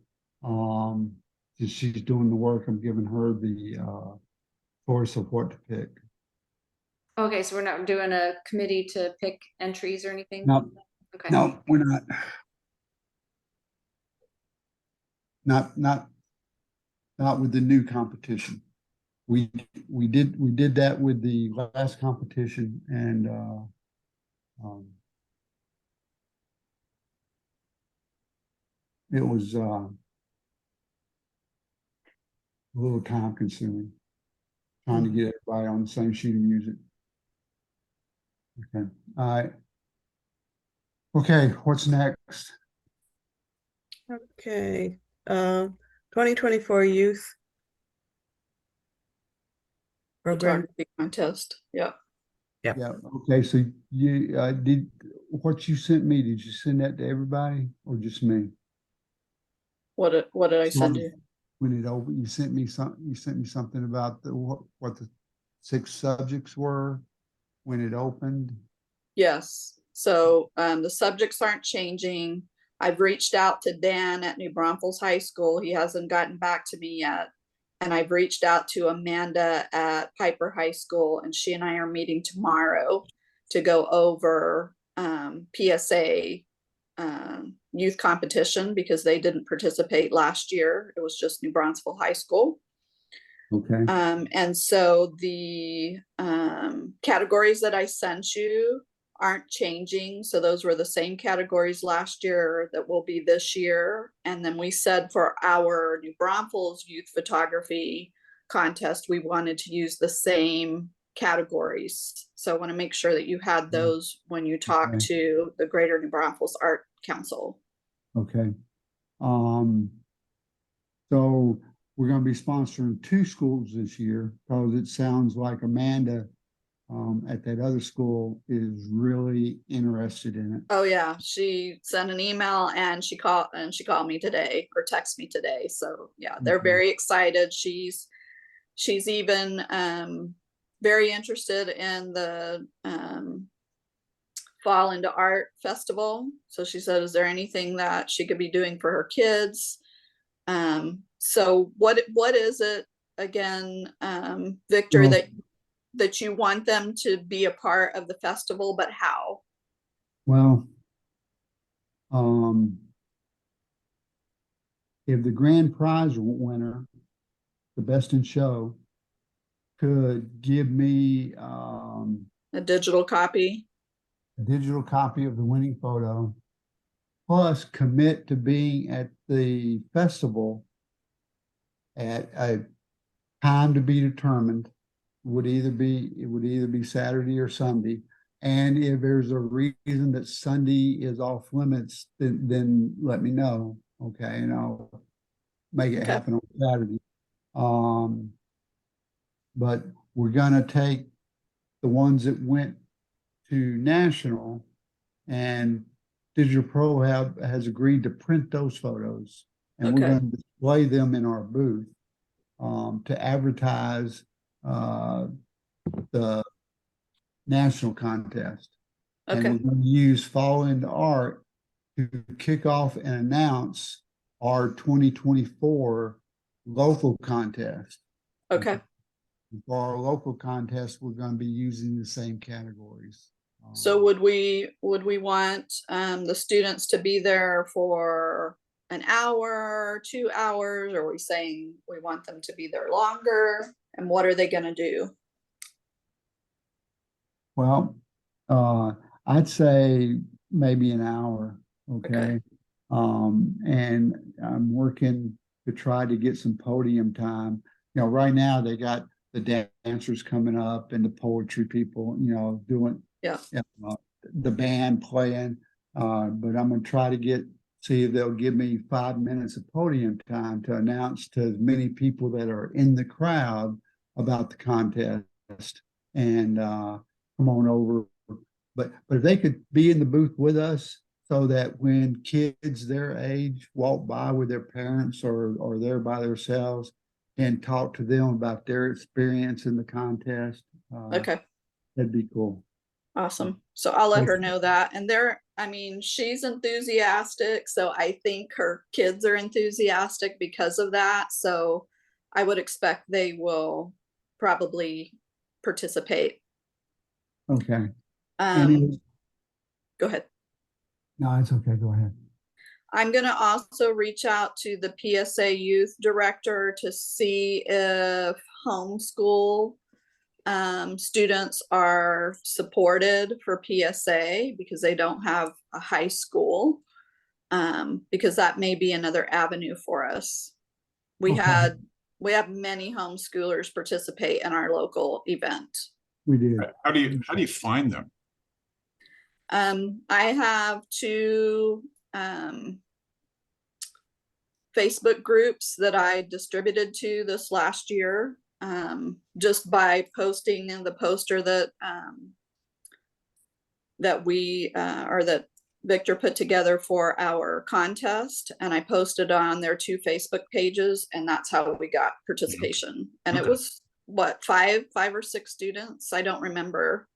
since she's doing the work, I'm giving her the choice of what to pick. Okay, so we're not doing a committee to pick entries or anything? No, Okay. no, we're not. Not with the new competition. We did that with the last competition, and it was a little time consuming trying to get everybody on the same sheet of music. Okay, all right. Okay, what's next? Okay, 2024 youth program. Photography contest. Yeah. Yeah. Yeah, okay, so you did what you sent me, did you send that to everybody or just me? What did I send you? When it opened, you sent me something about what the 6 subjects were when it opened. Yes. So the subjects aren't changing. I've reached out to Dan at New Braunfels High School. He hasn't gotten back to me yet. And I've reached out to Amanda at Piper High School, and she and I are meeting tomorrow to go over PSA youth competition, because they didn't participate last year. It was just New Braunfels High School. Okay. And so the categories that I sent you aren't changing. So those were the same categories last year that will be this year. And then we said for our New Braunfels youth photography contest, we wanted to use the same categories. So I want to make sure that you had those when you talk Okay. to the Greater New Braunfels Art Council. Okay. So we're gonna be sponsoring 2 schools this year, because it sounds like Amanda at that other school is really interested in it. Oh yeah, she sent an email and she called me today or texted me today. So yeah, they're Mhm. very excited. She's even very interested in the Fall into Art Festival. So she said, is there anything that she could be doing for her kids? So what is it again, Victor, Well- that you want them to be a part of the festival, but how? Well, if the grand prize winner, the best in show, could give me A digital copy? a digital copy of the winning photo, plus commit to being at the festival at a time to be determined, it would either be Saturday or Sunday. And if there's a reason that Sunday is off limits, then let me know, okay, and I'll make it Okay. happen on Saturday. But we're gonna take the ones that went to national, and Digital Pro has agreed to print those photos, and we're Okay. gonna display them in our booth to advertise the national contest. And Okay. we're going to use Fall into Art to kick off and announce our 2024 local contest. Okay. For our local contest, we're going to be using the same categories. So would we want the students to be there for an hour, 2 hours? Or are we saying we want them to be there longer? And what are they gonna do? Well, I'd say maybe an hour, okay? Okay. And I'm working to try to get some podium time. You know, right now they got the dancers coming up and the poetry people, you know, doing Yeah. the band playing. But I'm gonna try to see if they'll give me 5 minutes of podium time to announce to as many people that are in the crowd about the contest, and come on over. But if they could be in the booth with us, so that when kids their age walk by with their parents or they're by themselves, and talk to them about their experience in the contest, Okay. that'd be cool. Awesome. So I'll let her Okay. know that. And I mean, she's enthusiastic. So I think her kids are enthusiastic because of that. So I would expect they will probably participate. Okay. Um, go ahead. No, it's okay. Go ahead. I'm going to also reach out to the PSA youth director to see if homeschool students are supported for PSA because they don't have a high school, because that may be another avenue for us. We Okay. have many homeschoolers participate in our local event. We did. How do you find them? I have 2 Facebook groups that I distributed to this last year, just by posting in the poster that we or that Victor put together for our contest, and I posted on their 2 Facebook pages, and that's how we got participation. And it was what, 5 or 6 students? I don't remember.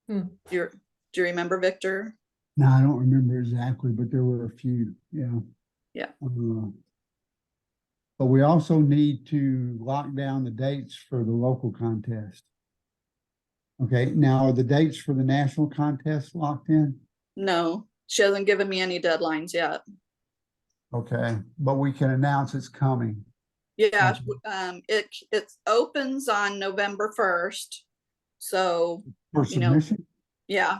Do you remember, Victor? No, I don't remember exactly, but there were a few. Yeah. Yeah. But we also need to lock down the dates for the local contest. Okay, now are the dates for the national contest locked in? No, she hasn't given me any deadlines yet. Okay, but we can announce it's coming. Yeah, Okay. it opens on November 1st. So, For you know, submission? yeah.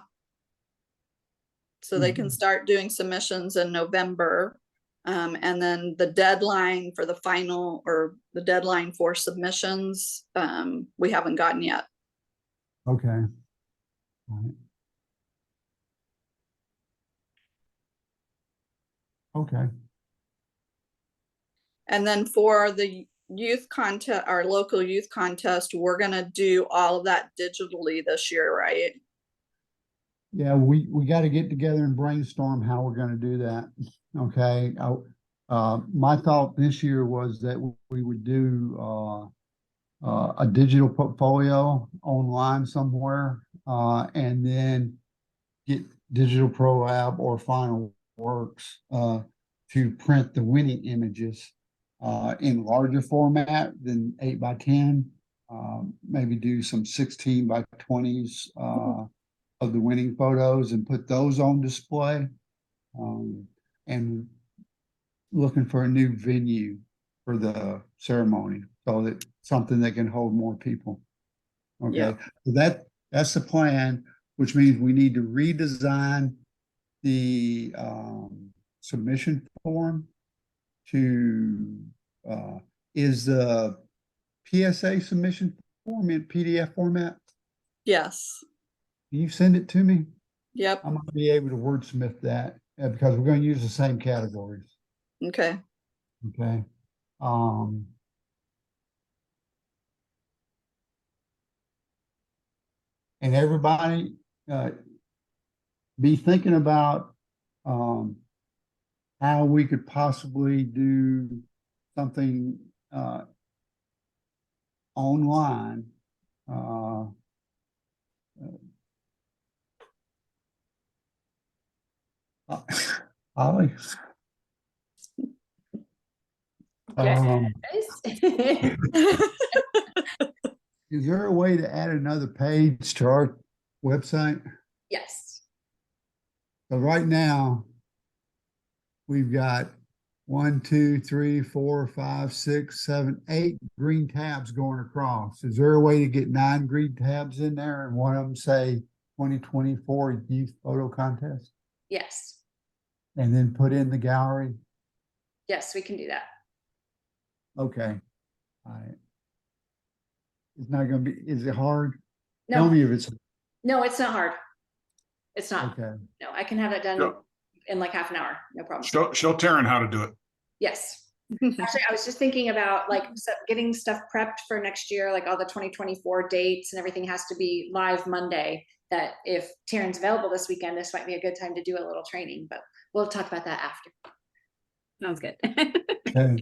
So they can start doing submissions in November. And then the deadline for the final, or the deadline for submissions, we haven't gotten yet. Okay. All right. Okay. And then for the youth contest, our local youth contest, we're gonna do all of that digitally this year, right? Yeah, we got to get together and brainstorm how we're going to do that. Okay. My thought this year was that we would do a digital portfolio online somewhere, and then get Digital Pro Lab or Final Works to print the winning images in larger format than 8x10. Maybe do some 16x20s of the winning photos and put those on display. And looking for a new venue for the ceremony, so that something that can hold more people. Okay, Yeah. so that's the plan, which means we need to redesign the submission form to is the PSA submission form in PDF format? Yes. Can you send it to me? Yep. I'm gonna be able to wordsmith that because we're gonna use the same categories. Okay. Okay. And everybody be thinking about how we could possibly do something online. Ollie. Is there a way to add another page to our website? Yes. So right now, we've got 1, 2, 3, 4, 5, 6, 7, 8 green tabs going across. Is there a way to get 9 green tabs in there and one of them say 2024 Youth Photo Contest? Yes. And then put in the gallery? Yes, we can do that. Okay. All right. It's not gonna be, is it hard? No. Tell me if it's No, it's not hard. It's not. okay. No, I can have that done Go. in like half an hour. No problem. Show Taryn how to do it. Yes. Actually, I was just thinking about like getting stuff prepped for next year, like all the 2024 dates and everything has to be live Monday. That if Taryn's available this weekend, this might be a good time to do a little training, but we'll talk about that after. Sounds good. Okay.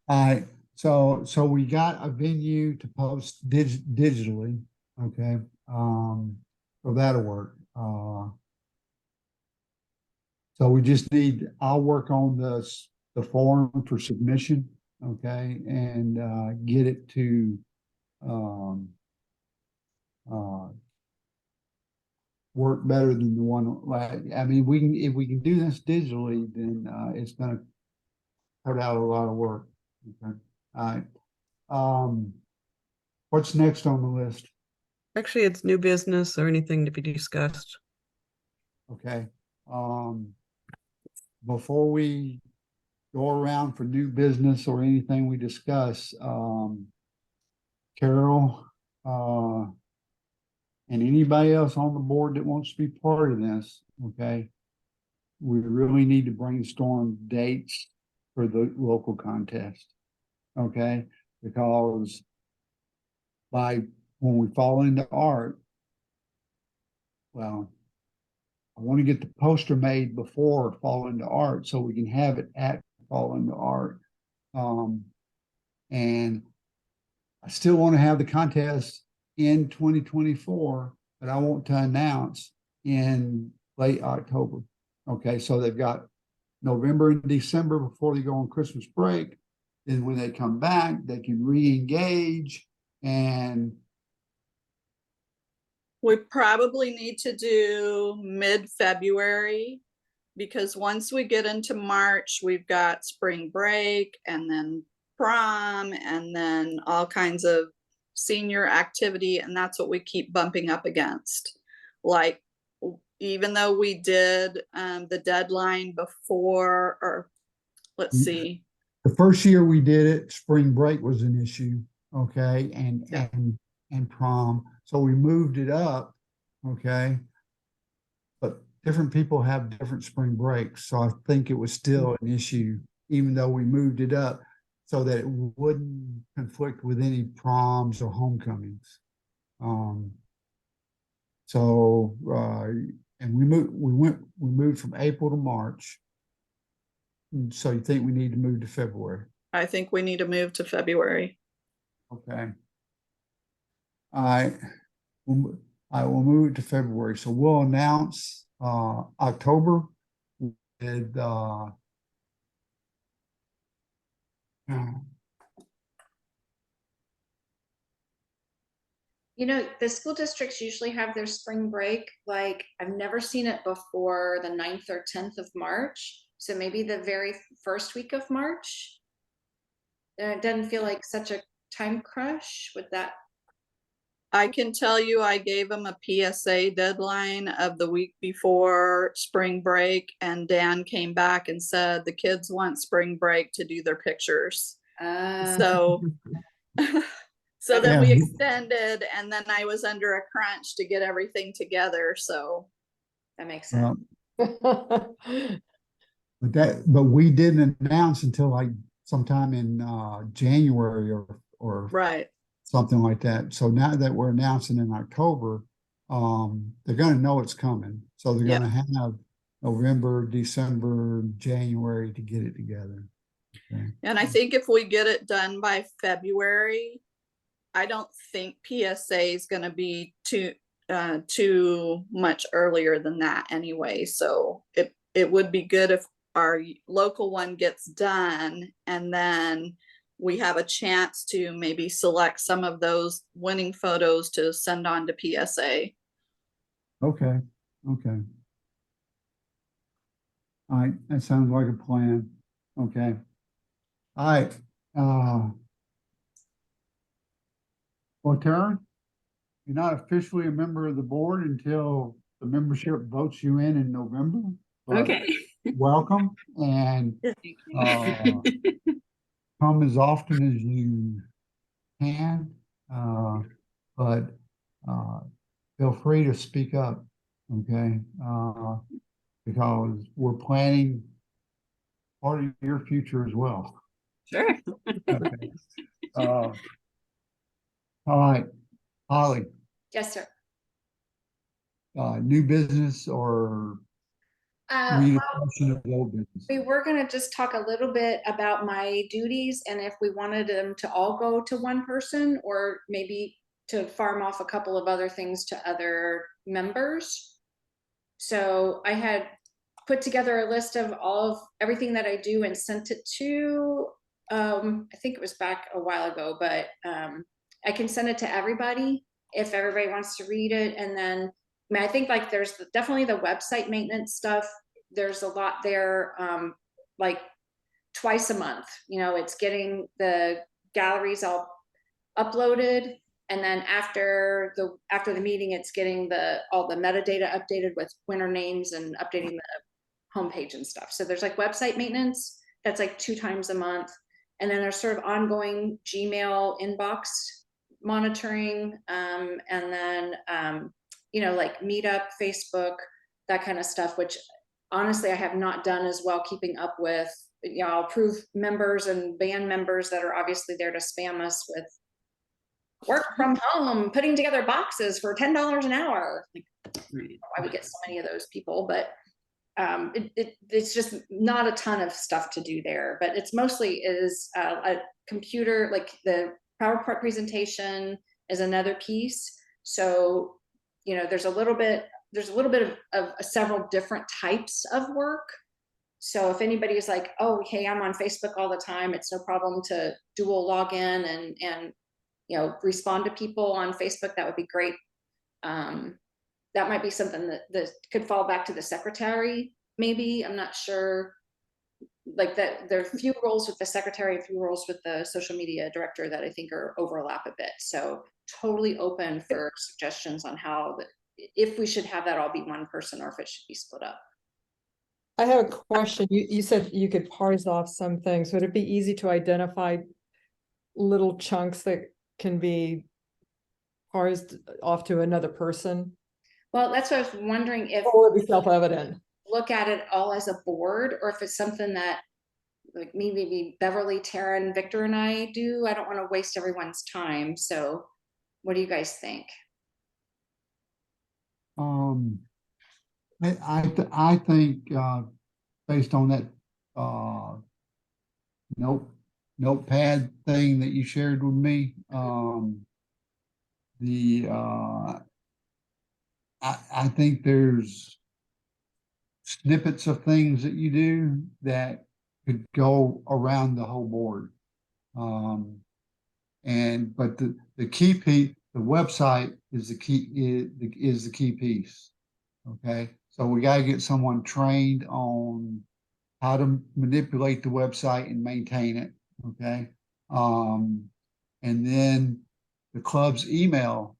All right. So we got a venue to post digitally. Okay. So that'll work. So we just need, I'll work on the form for submission. Okay. And get it to work better than the one, like, I mean, if we can do this digitally, then it's gonna cut out a lot of work. Okay. All right. What's next on the list? Actually, it's new business or anything to be discussed. Okay. Before we go around for new business or anything we discuss, Carol, and anybody else on the board that wants to be part of this, okay? We really need to brainstorm dates for the local contest, okay? Because when we fall into art, well, I want to get the poster made before fall into art so we can have it at fall into art. And I still want to have the contest in 2024, but I want to announce in late October. Okay, so they've got November and December before they go on Christmas break. Then when they come back, they can re-engage. And We probably need to do mid-February because once we get into March, we've got spring break and then prom and then all kinds of senior activity. And that's what we keep bumping up against. Like, even though we did the deadline before, or let's see. The first year we did it, spring break was an issue. Okay. And prom. So we moved it up. Okay. But different people have different spring breaks. So I think it was still an issue, even though we moved it up. so that it wouldn't conflict with any proms or homecomings. So, and we moved from April to March. So you think we need to move to February? I think we need to move to February. Okay. I will move it to February. So we'll announce October with You know, the school districts usually have their spring break, like I've never seen it before the 9th or 10th of March. So maybe the very first week of March. And it doesn't feel like such a time crush with that. I can tell you, I gave them a PSA deadline of the week before spring break, and Dan came back and said the kids want spring break to do their pictures. So, so then we extended, and then I was under a crunch to get everything together. So that makes sense. but we didn't announce until like sometime in January or right. Something like that. So now that we're announcing in October, they're going to know it's coming. So they're going to have November, December, January to get it together. Okay. And I think if we get it done by February, I don't think PSA is going to be too much earlier than that anyway. So it would be good if our local one gets done, and then we have a chance to maybe select some of those winning photos to send on to PSA. Okay. Okay. All right. That sounds like a plan. Okay. All right. Well, Tara, you're not officially a member of the board until the membership votes you in November. Okay. Welcome, and come as often as you can, but feel free to speak up, okay? Because we're planning part of your future as well. Sure. Okay. All right, Holly, Yes, sir. new business or redefinition of old business? We were going to just talk a little bit about my duties and if we wanted them to all go to one person or maybe to farm off a couple of other things to other members. So I had put together a list of everything that I do and sent it to, I think it was back a while ago, but I can send it to everybody if everybody wants to read it. And then I think like there's definitely the website maintenance stuff. There's a lot there, like twice a month, it's getting the galleries all uploaded. And then after the meeting, it's getting all the metadata updated with winner names and updating the homepage and stuff. So there's like website maintenance that's like 2 times a month. And then there's sort of ongoing Gmail inbox monitoring, and then like Meetup, Facebook, that kind of stuff, which honestly I have not done as well keeping up with. I'll approve members and band members that are obviously there to spam us with work from home, putting together boxes for $10 an hour. Like, why we get so many of those people, but it's just not a ton of stuff to do there. But it's mostly is a computer, like the PowerPoint presentation is another piece. So there's a little bit of several different types of work. So if anybody is like, oh, hey, I'm on Facebook all the time, it's no problem to dual log in and respond to people on Facebook. That would be great. That might be something that could fall back to the secretary. Maybe, I'm not sure. Like that, there are a few roles with the secretary, a few roles with the social media director that I think are overlap a bit. So totally open for suggestions on if we should have that all be one person or if it should be split up. I have a question. You said you could parse off some things. Would it be easy to identify little chunks that can be parsed off to another person? Well, that's what I was wondering, if or would it be self-evident? Look at it all as a board, or if it's something that like maybe Beverly, Taryn, Victor and I do. I don't want to waste everyone's time. So what do you guys think? I think, based on that, notepad thing that you shared with me, I think there's snippets of things that you do that could go around the whole board. But the key piece, the website is the key piece. Okay, so we got to get someone trained on how to manipulate the website and maintain it. Okay, and then the club's email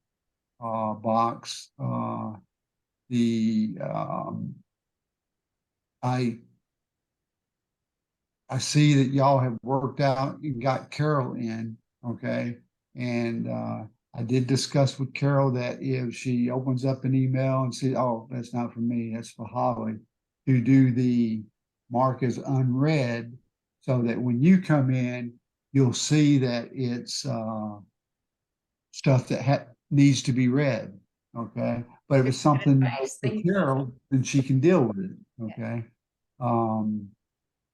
box. I see that y'all have worked out and got Carol in, okay? And I did discuss with Carol that if she opens up an email and says, oh, that's not for me, that's for Holly, to do the mark as unread, so that when you come in, you'll see that it's stuff that needs to be read, okay? But if it's something for Carol, then she can deal with it, okay?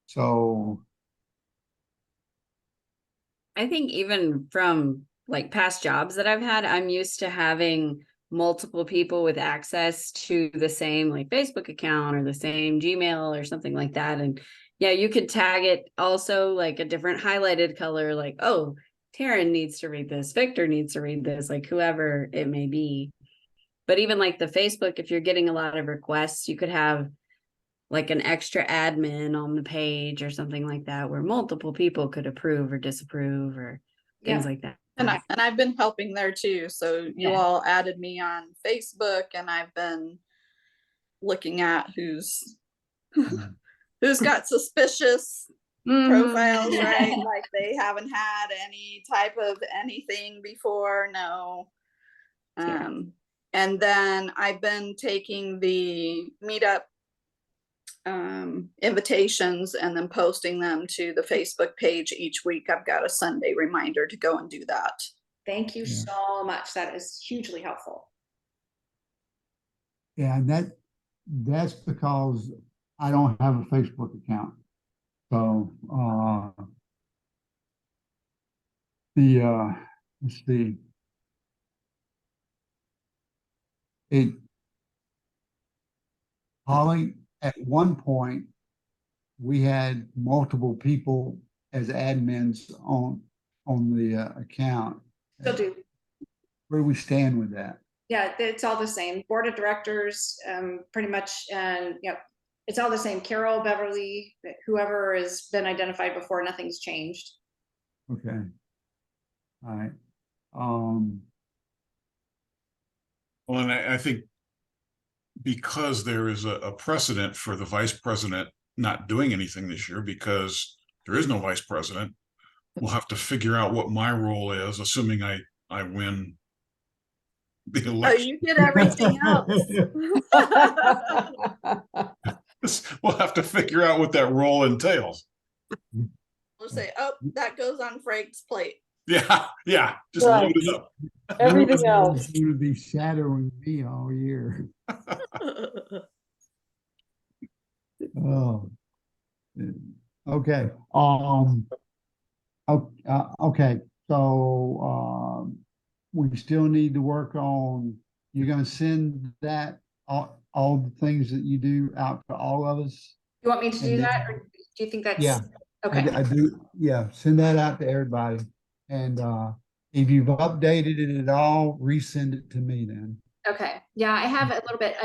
So I think even from like past jobs that I've had, I'm used to having multiple people with access to the same like Facebook account or the same Gmail or something like that. And yeah, you could tag it also like a different highlighted color, like, oh, Taryn needs to read this, Victor needs to read this, like whoever it may be. But even like the Facebook, if you're getting a lot of requests, you could have like an extra admin on the page or something like that, where multiple people could approve or disapprove or things like that. And I've been helping there too. So you all added me on Facebook, and I've been looking at who's got suspicious profiles, right? Like they haven't had any type of anything before. No. And then I've been taking the meetup invitations and then posting them to the Facebook page each week. I've got a Sunday reminder to go and do that. Thank you so much. That is hugely helpful. Yeah, and that's because I don't have a Facebook account. So let's see. Holly, at one point, we had multiple people as admins on the account. Still do. Where do we stand with that? Yeah, it's all the same. Board of directors, pretty much, and it's all the same. Carol, Beverly, whoever has been identified before, nothing's changed. Okay. All right. Well, and I think because there is a precedent for the vice president not doing anything this year because there is no vice president, we'll have to figure out what my role is, assuming I win the election. Oh, you get everything else. We'll have to figure out what that role entails. We'll say, oh, that goes on Frank's plate. Yeah, just load it up. Everything else. You would be shadowing me all year. Oh, okay. Okay. So we still need to work on. You're going to send that all the things that you do out to all of us. You want me to do that, or do you think that's okay? I do. Yeah, send that out to everybody, and if you've updated it at all, resend it to me then. Okay. Yeah, I have a little bit.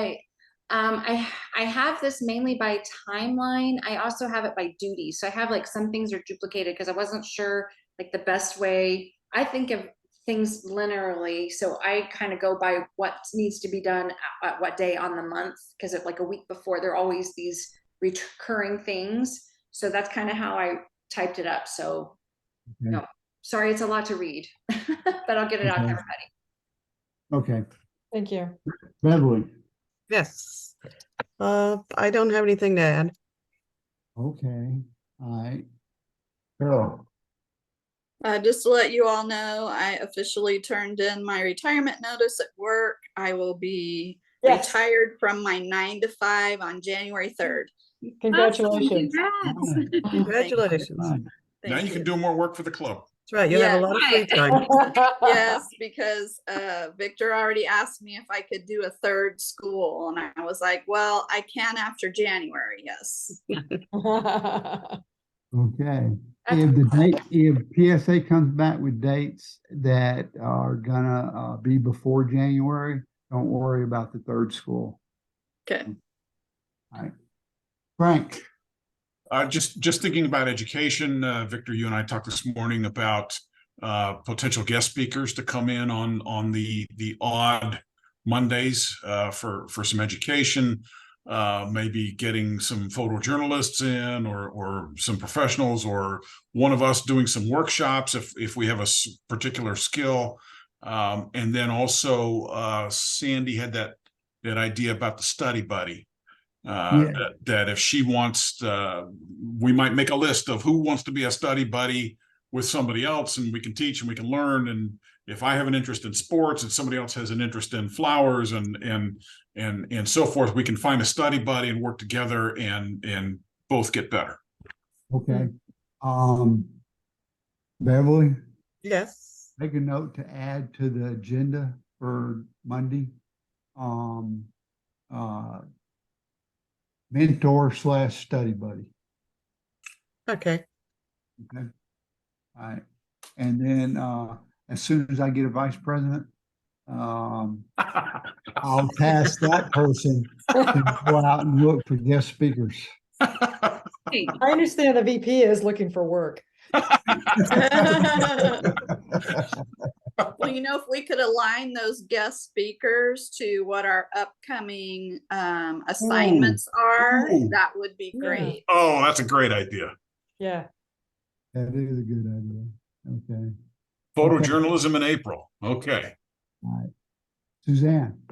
I have this mainly by timeline. I also have it by duty. So I have like some things are duplicated because I wasn't sure like the best way. I think of things linearly. So I kind of go by what needs to be done at what day on the month, because it's like a week before there are always these recurring things. So that's kind of how I typed it up. So no, sorry, it's a lot to read, but I'll get it out to everybody. Okay. Thank you. Beverly. Yes. I don't have anything to add. Okay. All right. Carol, Just to let you all know, I officially turned in my retirement notice at work. I will be Yes. retired from my 9 to 5 on January 3rd. Congratulations. Awesome, congrats. Congratulations. fine. Now Thank you can do more work for the club. That's right. You'll have a Yes. lot of free Right. time. Yes, because Victor already asked me if I could do a third school, and I was like, well, I can after January, yes. Okay. That's If the date, if PSA comes back with dates that are gonna be before January, don't worry about the third school. Okay. All right. Frank, Just thinking about education, Victor, you and I talked this morning about potential guest speakers to come in on the odd Mondays for some education, maybe getting some photojournalists in or some professionals, or one of us doing some workshops if we have a particular skill. And then also Sandy had that idea about the study buddy. Yeah. That if she wants, we might make a list of who wants to be a study buddy with somebody else, and we can teach and we can learn. And if I have an interest in sports and somebody else has an interest in flowers and so forth, we can find a study buddy and work together and both get better. okay. Beverly, Yes. make a note to add to the agenda for Monday. Mentor / study buddy. Okay. Okay. All right. And then as soon as I get a vice president, I'll task that person to go out and look for guest speakers. Hey, I understand the VP is looking for work. Well, if we could align those guest speakers to what our upcoming assignments are, Ooh. that would be Yeah. great. Oh, that's a great idea. Yeah. That is a good idea. Okay. Photojournalism in April. Okay. All right. Suzanne,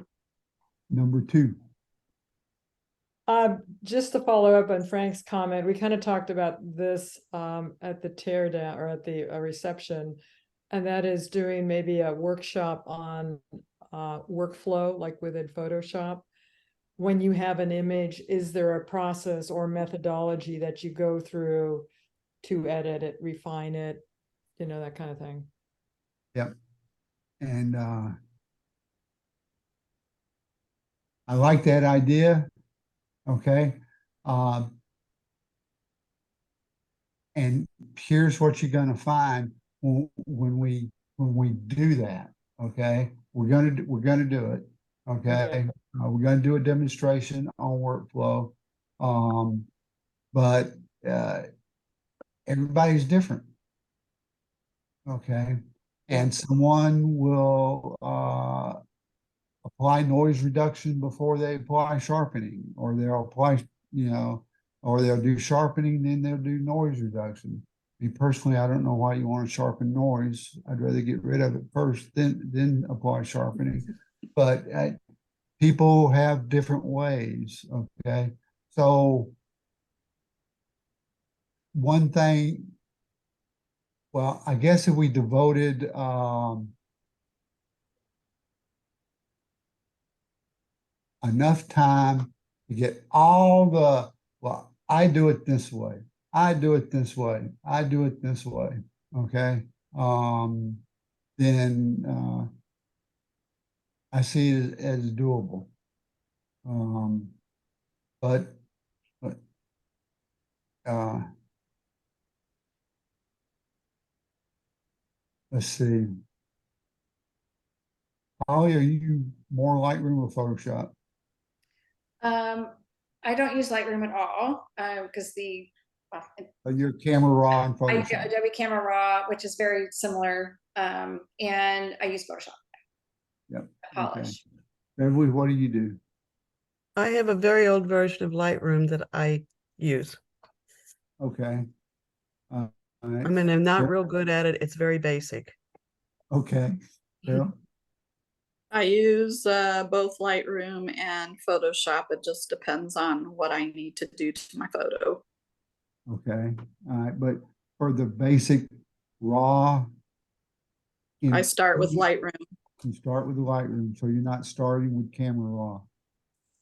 number 2. Just to follow up on Frank's comment, we kind of talked about this at the tear down or at the reception, and that is doing maybe a workshop on workflow, like within Photoshop. When you have an image, is there a process or methodology that you go through to edit it, refine it, that kind of thing? Yep. And I like that idea. Okay. And here's what you're going to find when we do that. Okay. We're going to do it. Okay. We're going to do a demonstration on workflow. But everybody's different. Okay. And someone will apply noise reduction before they apply sharpening, or they'll apply, or they'll do sharpening, then they'll do noise reduction. Me personally, I don't know why you want to sharpen noise. I'd rather get rid of it first, then apply sharpening. But people have different ways. Okay. So one thing, well, I guess if we devoted enough time to get all the, well, I do it this way, I do it this way, I do it this way, okay? Then I see it as doable. But let's see. Holly, are you more Lightroom or Photoshop? I don't use Lightroom at all, because Your Camera Raw and I do Photoshop. Adobe Camera Raw, which is very similar, and I use Photoshop. Yep. Polish. Beverly, what do you do? I have a very old version of Lightroom that I use. Okay. All right. I mean, I'm not Yeah. real good at it. It's very basic. Okay. Bill? I use both Lightroom and Photoshop. It just depends on what I need to do to my photo. Okay. All right. But for the basic raw. I start with Lightroom. You start with the Lightroom, so you're not starting with camera raw.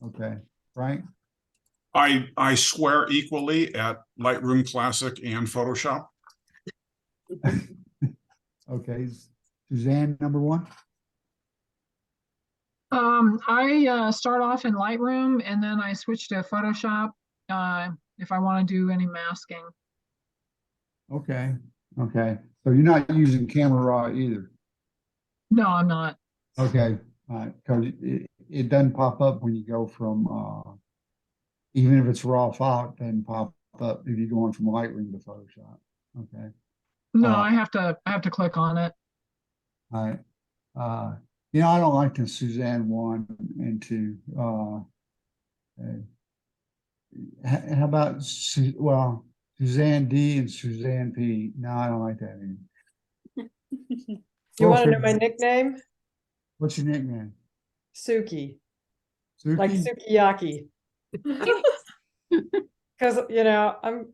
Okay, right? I swear equally at Lightroom Classic and Photoshop. Okay, Suzanne, number one. I start off in Lightroom and then I switch to Photoshop if I want to do any masking. Okay, okay. So you're not using camera raw either. No, I'm not. Okay, because it doesn't pop up when you go from even if it's raw file, it doesn't pop up if you're going from Lightroom to Photoshop. Okay. No, I have to click on it. All right. You know, I don't like the Suzanne 1 and 2. How about Suzanne D and Suzanne P? No, I don't like that either. You want to know my nickname? What's your nickname? Suki, Suki? like sukiyaki. Because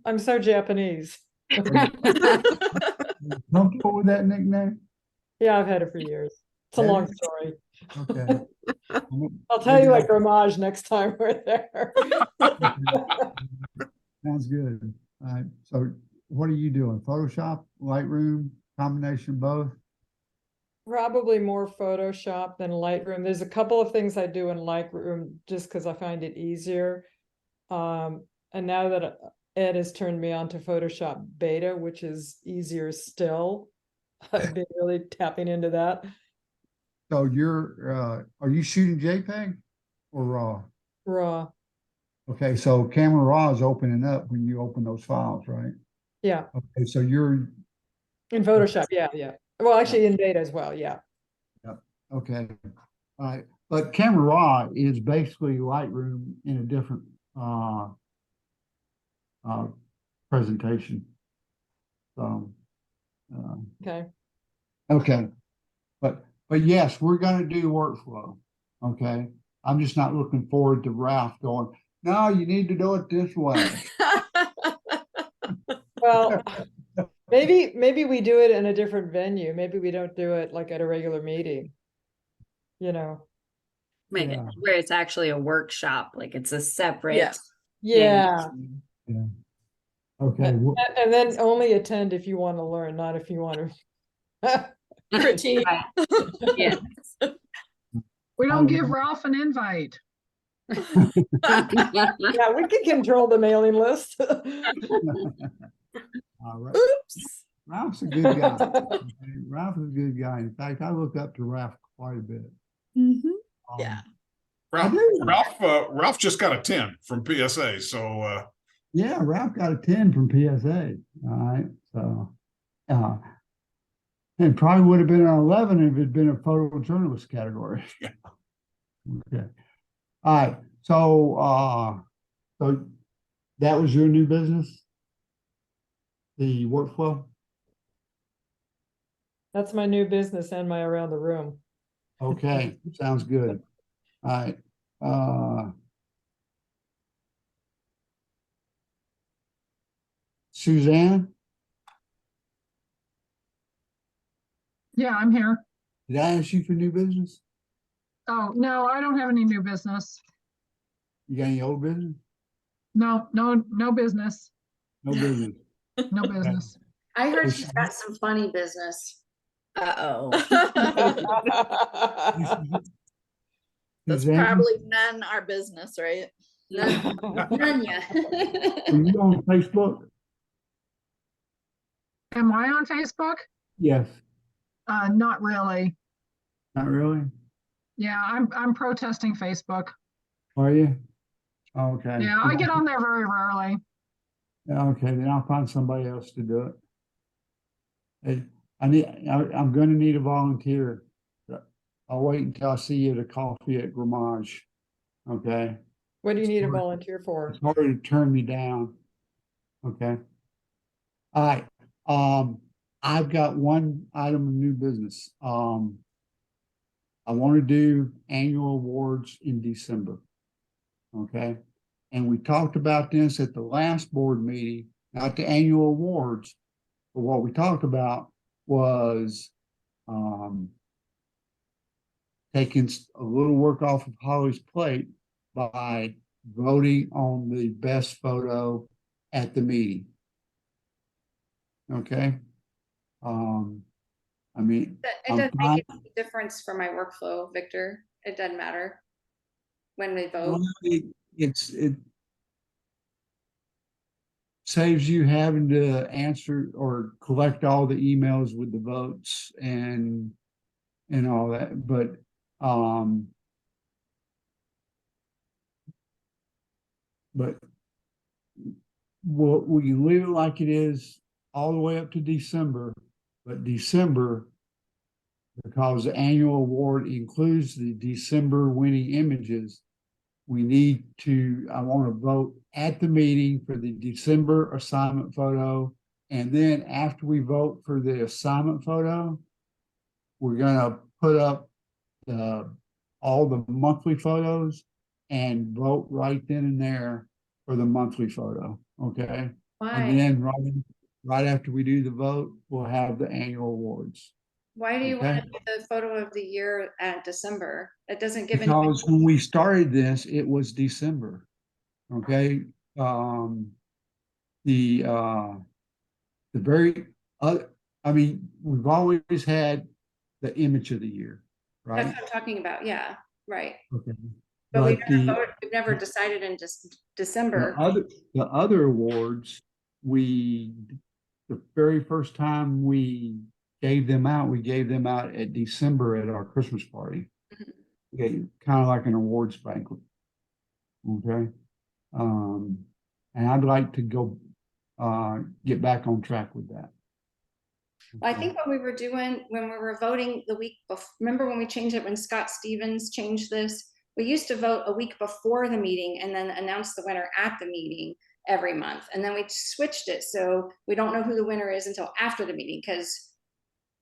I'm so Japanese. Comfortable with that nickname? Yeah, I've had it for years. It's a Have long you? story. Okay. I'll tell you like Ramage next time we're there. Sounds good. All right. So what are you doing? Photoshop, Lightroom, combination both? Probably more Photoshop than Lightroom. There's a couple of things I do in Lightroom just because I find it easier. And now that Ed has turned me on to Photoshop Beta, which is easier still, I've been really tapping into that. So are you shooting JPEG or RAW? Raw. Okay, so camera raw is opening up when you open those files, right? Yeah. Okay, so you're In Photoshop, yeah. Well, actually in Beta as well, yeah. okay. All right. But camera raw is basically Lightroom in a different presentation. So Okay. okay. But yes, we're gonna do workflow. Okay. I'm just not looking forward to Ralph going, no, you need to do it this way. Well, maybe we do it in a different venue. Maybe we don't do it like at a regular meeting. Make it Yeah. where it's actually a workshop, like it's a separate. Yes. Yeah. Yeah. Okay. And then only attend if you want to learn, not if you want to. Critique. Yeah. We don't give Ralph an invite. Yeah, we can control the mailing list. All right. Oops. Ralph's a good guy. Okay, Ralph is a good guy. In fact, I look up to Ralph quite a bit. Yeah. Ralph just got a 10 from PSA. So Yeah, Ralph got a 10 from PSA. All right. So and probably would have been an 11 if it had been a photojournalist category. Yeah. Okay. All right. So so that was your new business? The workflow? That's my new business and my around the room. Okay, sounds good. All right. Suzanne, Yeah, I'm here. did I ask you for new business? Oh, no, I don't have any new business. You got any old business? No business. No business. No business. I heard she's got some funny business. Uh-oh. That's Suzanne, probably none our business, right? None, none yet. are you on Facebook? Am I on Facebook? Yes. Not really. Not really? Yeah, I'm protesting Facebook. Are you? Okay. Yeah, I get on there very rarely. Okay, then I'll find somebody else to do it. Hey, I'm gonna need a volunteer. I'll wait until I see you at a coffee at Ramage. Okay, What do you need a volunteer for? it's hard to turn me down. Okay. All right, I've got one item of new business. I want to do annual awards in December. Okay, and we talked about this at the last board meeting, not the annual awards, But what we talked about was, taking a little work off of Holly's plate by voting on the best photo at the meeting. Okay? I mean, It I'm doesn't fine. make any difference for my workflow, Victor. It doesn't matter when we vote. Well, it saves you having to answer or collect all the emails with the votes and all that, but we can leave it like it is all the way up to December, but December, because the annual award includes the December winning images, I want to vote at the meeting for the December assignment photo. And then after we vote for the assignment photo, we're gonna put up all the monthly photos and vote right then and there for the monthly photo, okay? Why? And then right after we do the vote, we'll have the annual awards. Why do you Okay. want to do the photo of the year at December? It doesn't give any. Because when we started this, it was December, okay? The very, I mean, we've always had the image of the year, That's right? what I'm talking about. Yeah, right. Okay. But But we've never decided in the December. other awards, the very first time we gave them out at December at our Christmas party. Okay, kind of like an awards banquet. Okay. And I'd like to go get back on track with that. I think when we were voting the week before, remember when we changed it, when Scott Stevens changed this? We used to vote a week before the meeting and then announce the winner at the meeting every month. And then we switched it so we don't know who the winner is until after the meeting, because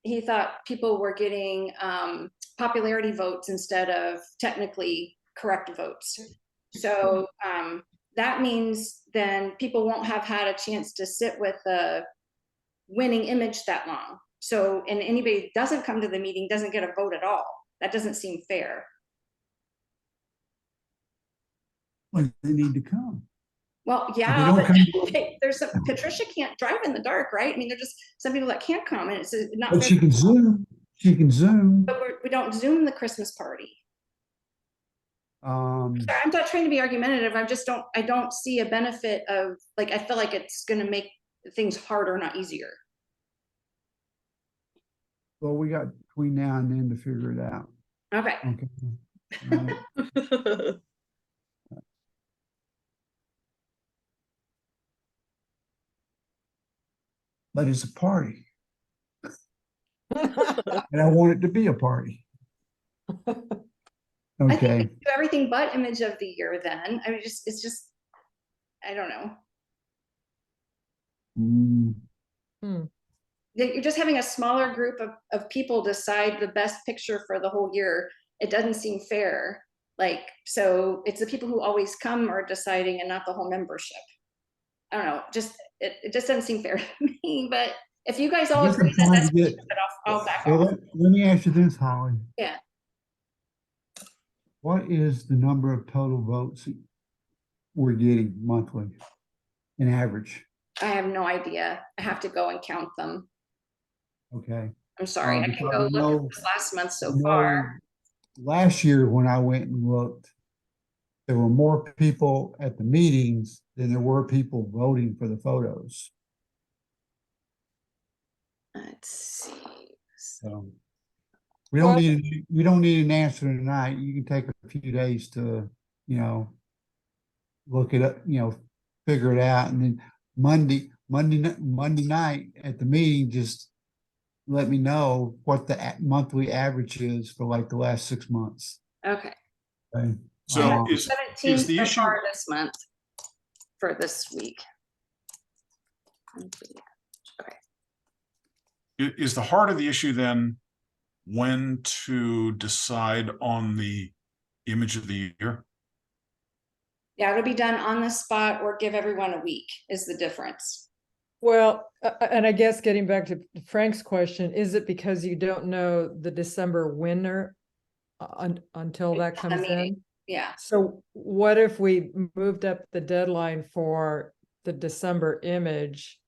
he thought people were getting popularity votes instead of technically correct votes. So that means then people won't have had a chance to sit with the winning image that long. So, and anybody who doesn't come to the meeting doesn't get a vote at all. That doesn't seem fair. Well, they need to come. Well, If they yeah, don't but come, there's some, Patricia can't drive in the dark, right? I mean, there's just some people that can't come, and it's not but fair. she can Zoom. She can Zoom. But we don't Zoom the Christmas party. I'm not trying to be argumentative. I don't see a benefit of, like, I feel like it's going to make things harder, not easier. Well, we got between now and then to figure it out. Okay. Okay. Right. But it's a party. And I want it to be a party. I think Okay. we do everything but image of the year then. I mean, it's just, I don't know. You're just having a smaller group of people decide the best picture for the whole year. It doesn't seem fair. Like, so it's the people who always come are deciding and not the whole membership. I don't know, just, it just doesn't seem fair to me, but if you guys all agree that that's what I'll back off. Let me ask you this, Holly. Yeah. What is the number of total votes we're getting monthly, in average? I have no idea. I have to go and count them. Okay. I'm sorry. I can go look at this last month so far. Last year when I went and looked, there were more people at the meetings than there were people voting for the photos. Let's see. So we don't need an answer tonight. You can take a few days to, look it up, figure it out, and then Monday night at the meeting, just let me know what the monthly average is for like the last 6 months. Okay. Okay. So is 17 the so issue far this month for this week. Okay. is the heart of the issue then when to decide on the image of the year? Yeah, it'll be done on the spot or give everyone a week is the difference. Well, and I guess getting back to Frank's question, is it because you don't know the December winner until that Until the comes meeting. in? Yeah, So what if we moved up the deadline for the December image,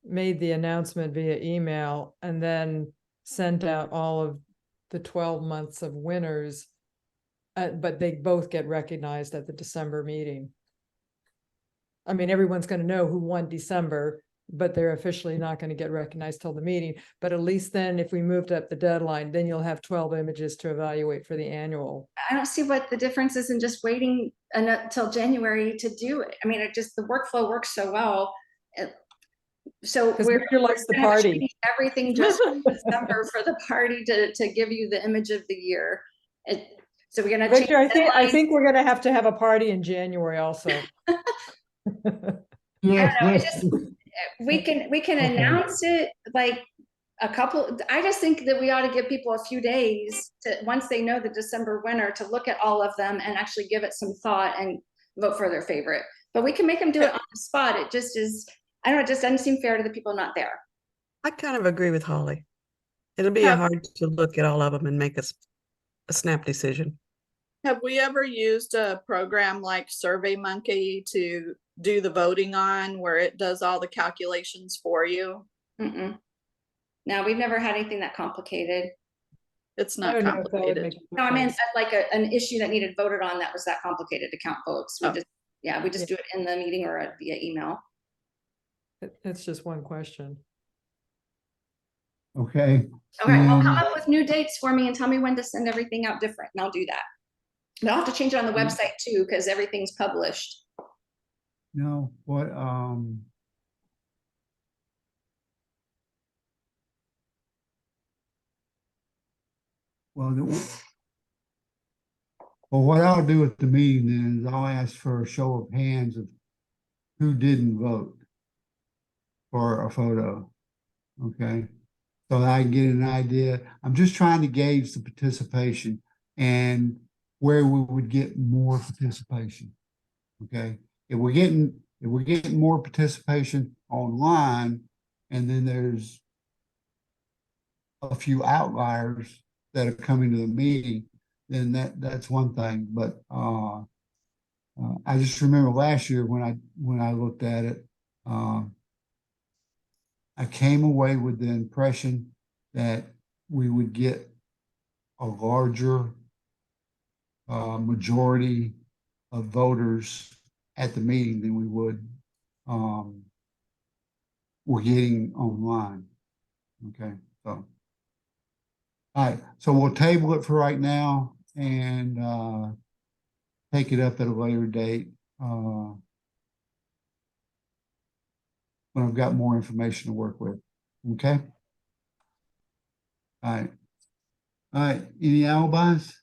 made the announcement via email, and then sent out all of the 12 months of winners, but they both get recognized at the December meeting? I mean, everyone's going to know who won December, but they're officially not going to get recognized till the meeting. But at least then, if we moved up the deadline, then you'll have 12 images to evaluate for the annual. I don't see what the difference is in just waiting until January to do it. I mean, it just, the workflow works so well. So Because we're Victor likes the gonna party. change everything just for December for the party to give you the image of the year. So we're gonna change Victor, I deadlines. think we're going to have a party in January also. Yes, know, yes. it's we can Okay. announce it like a couple. I just think that we ought to give people a few days to, once they know the December winner, to look at all of them and actually give it some thought and vote for their favorite. But we can make them do it on the spot. It just is, I don't know, it just doesn't seem fair to the people not there. I kind of agree with Holly. It'll be Yeah. hard to look at all of them and make a snap decision. Have we ever used a program like SurveyMonkey to do the voting on, where it does all the calculations for you? Mm-mm. No, we've never had anything that complicated. It's I not don't know if that would complicated. make a No, I mean, difference. like an issue that needed voted on that was that complicated to count votes. We Oh. just, yeah, we just do it in the meeting or via email. It's just one question. Okay. All right, well, And- come up with new dates for me and tell me when to send everything out different, and I'll do that. But I'll have to change it on the website too, because everything's published. No, what, well, well, what I'll do at the meeting then is I'll ask for a show of hands of who didn't vote for a photo. Okay, so that I can get an idea. I'm just trying to gauge the participation and where we would get more participation. Okay, if we're getting more participation online, and then there's a few outliers that are coming to the meeting, then that's one thing. But I just remember last year when I looked at it, I came away with the impression that we would get a larger majority of voters at the meeting than we would we're getting online. Okay, so all right, so we'll table it for right now and take it up at a later date when I've got more information to work with. Okay. All right. All right. Any alibis?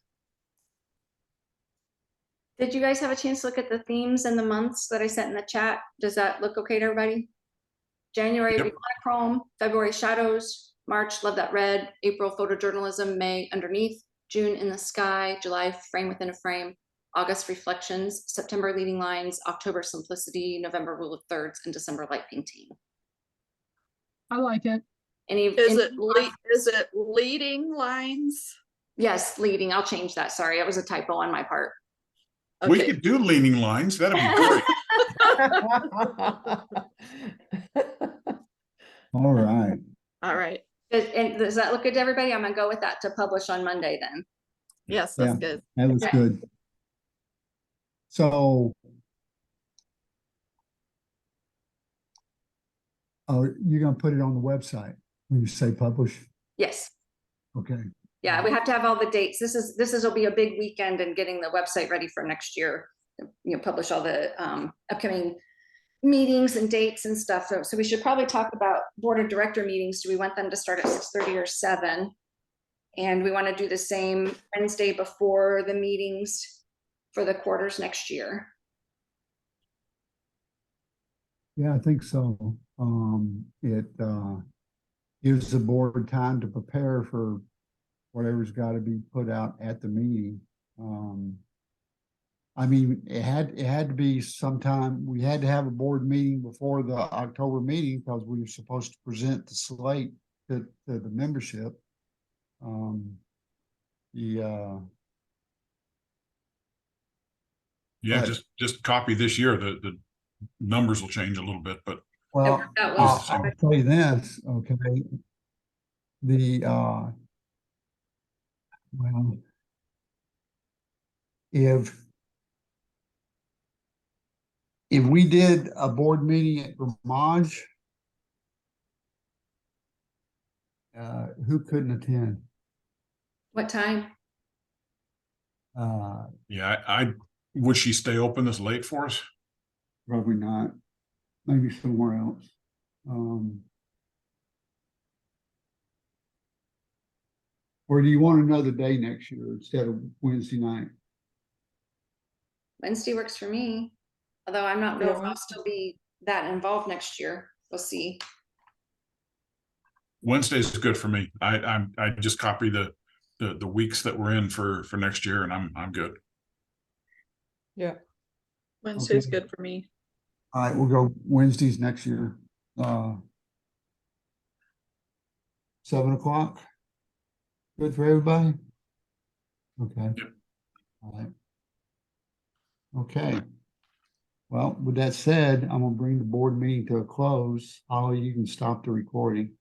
Did you guys have a chance to look at the themes and the months that I sent in the chat? Does that look okay to everybody? January, Yep. monochrome, February, shadows, March, love that red, April, photojournalism, May, underneath, June, in the sky, July, frame within a frame, August, reflections, September, leading lines, October, simplicity, November, rule of thirds, and December, light painting. I like it. Is it leading lines? Yes, leading. I'll change that. Sorry, it was a typo on my part. We Okay. could do leaning lines. That'd be great. All right. All right. And does that look good to everybody? I'm gonna go with that to publish on Monday then. Yes, that's Yeah. good. That was Okay. good. So you're gonna put it on the website when you say publish? Yes. Okay. Yeah, we have to have all the dates. This will be a big weekend in getting the website ready for next year. You know, publish all the upcoming meetings and dates and stuff. So we should probably talk about board of director meetings. Do we want them to start at 6:30 or 7? And we want to do the same Wednesday before the meetings for the quarters next year. Yeah, I think so. It gives the board time to prepare for whatever's got to be put out at the meeting. I mean, it had to be sometime, we had to have a board meeting before the October meeting because we were supposed to present the slate to the membership. Yeah, Yeah, But- just copy this year. The numbers will change a little bit, but well, worked out well. I'll say this, okay. The, well, if we did a board meeting at Ramage, who couldn't attend? What time? yeah, I would she stay open this late for us? Probably not, maybe somewhere else. Or do you want another day next year instead of Wednesday night? Wednesday works for me. Although I'm not know Yeah, if I'll Wednesday. still be that involved next year. We'll see. Wednesday's good for me. I just copy the weeks that we're in for next year, and I'm good. Yeah, Wednesday's Okay. good for me. All right, we'll go Wednesdays next year. 7 o'clock. Good for everybody? Okay. Yep. All right. Okay. Well, with that said, I'm gonna bring the board meeting to a close. Holly, you can stop the recording.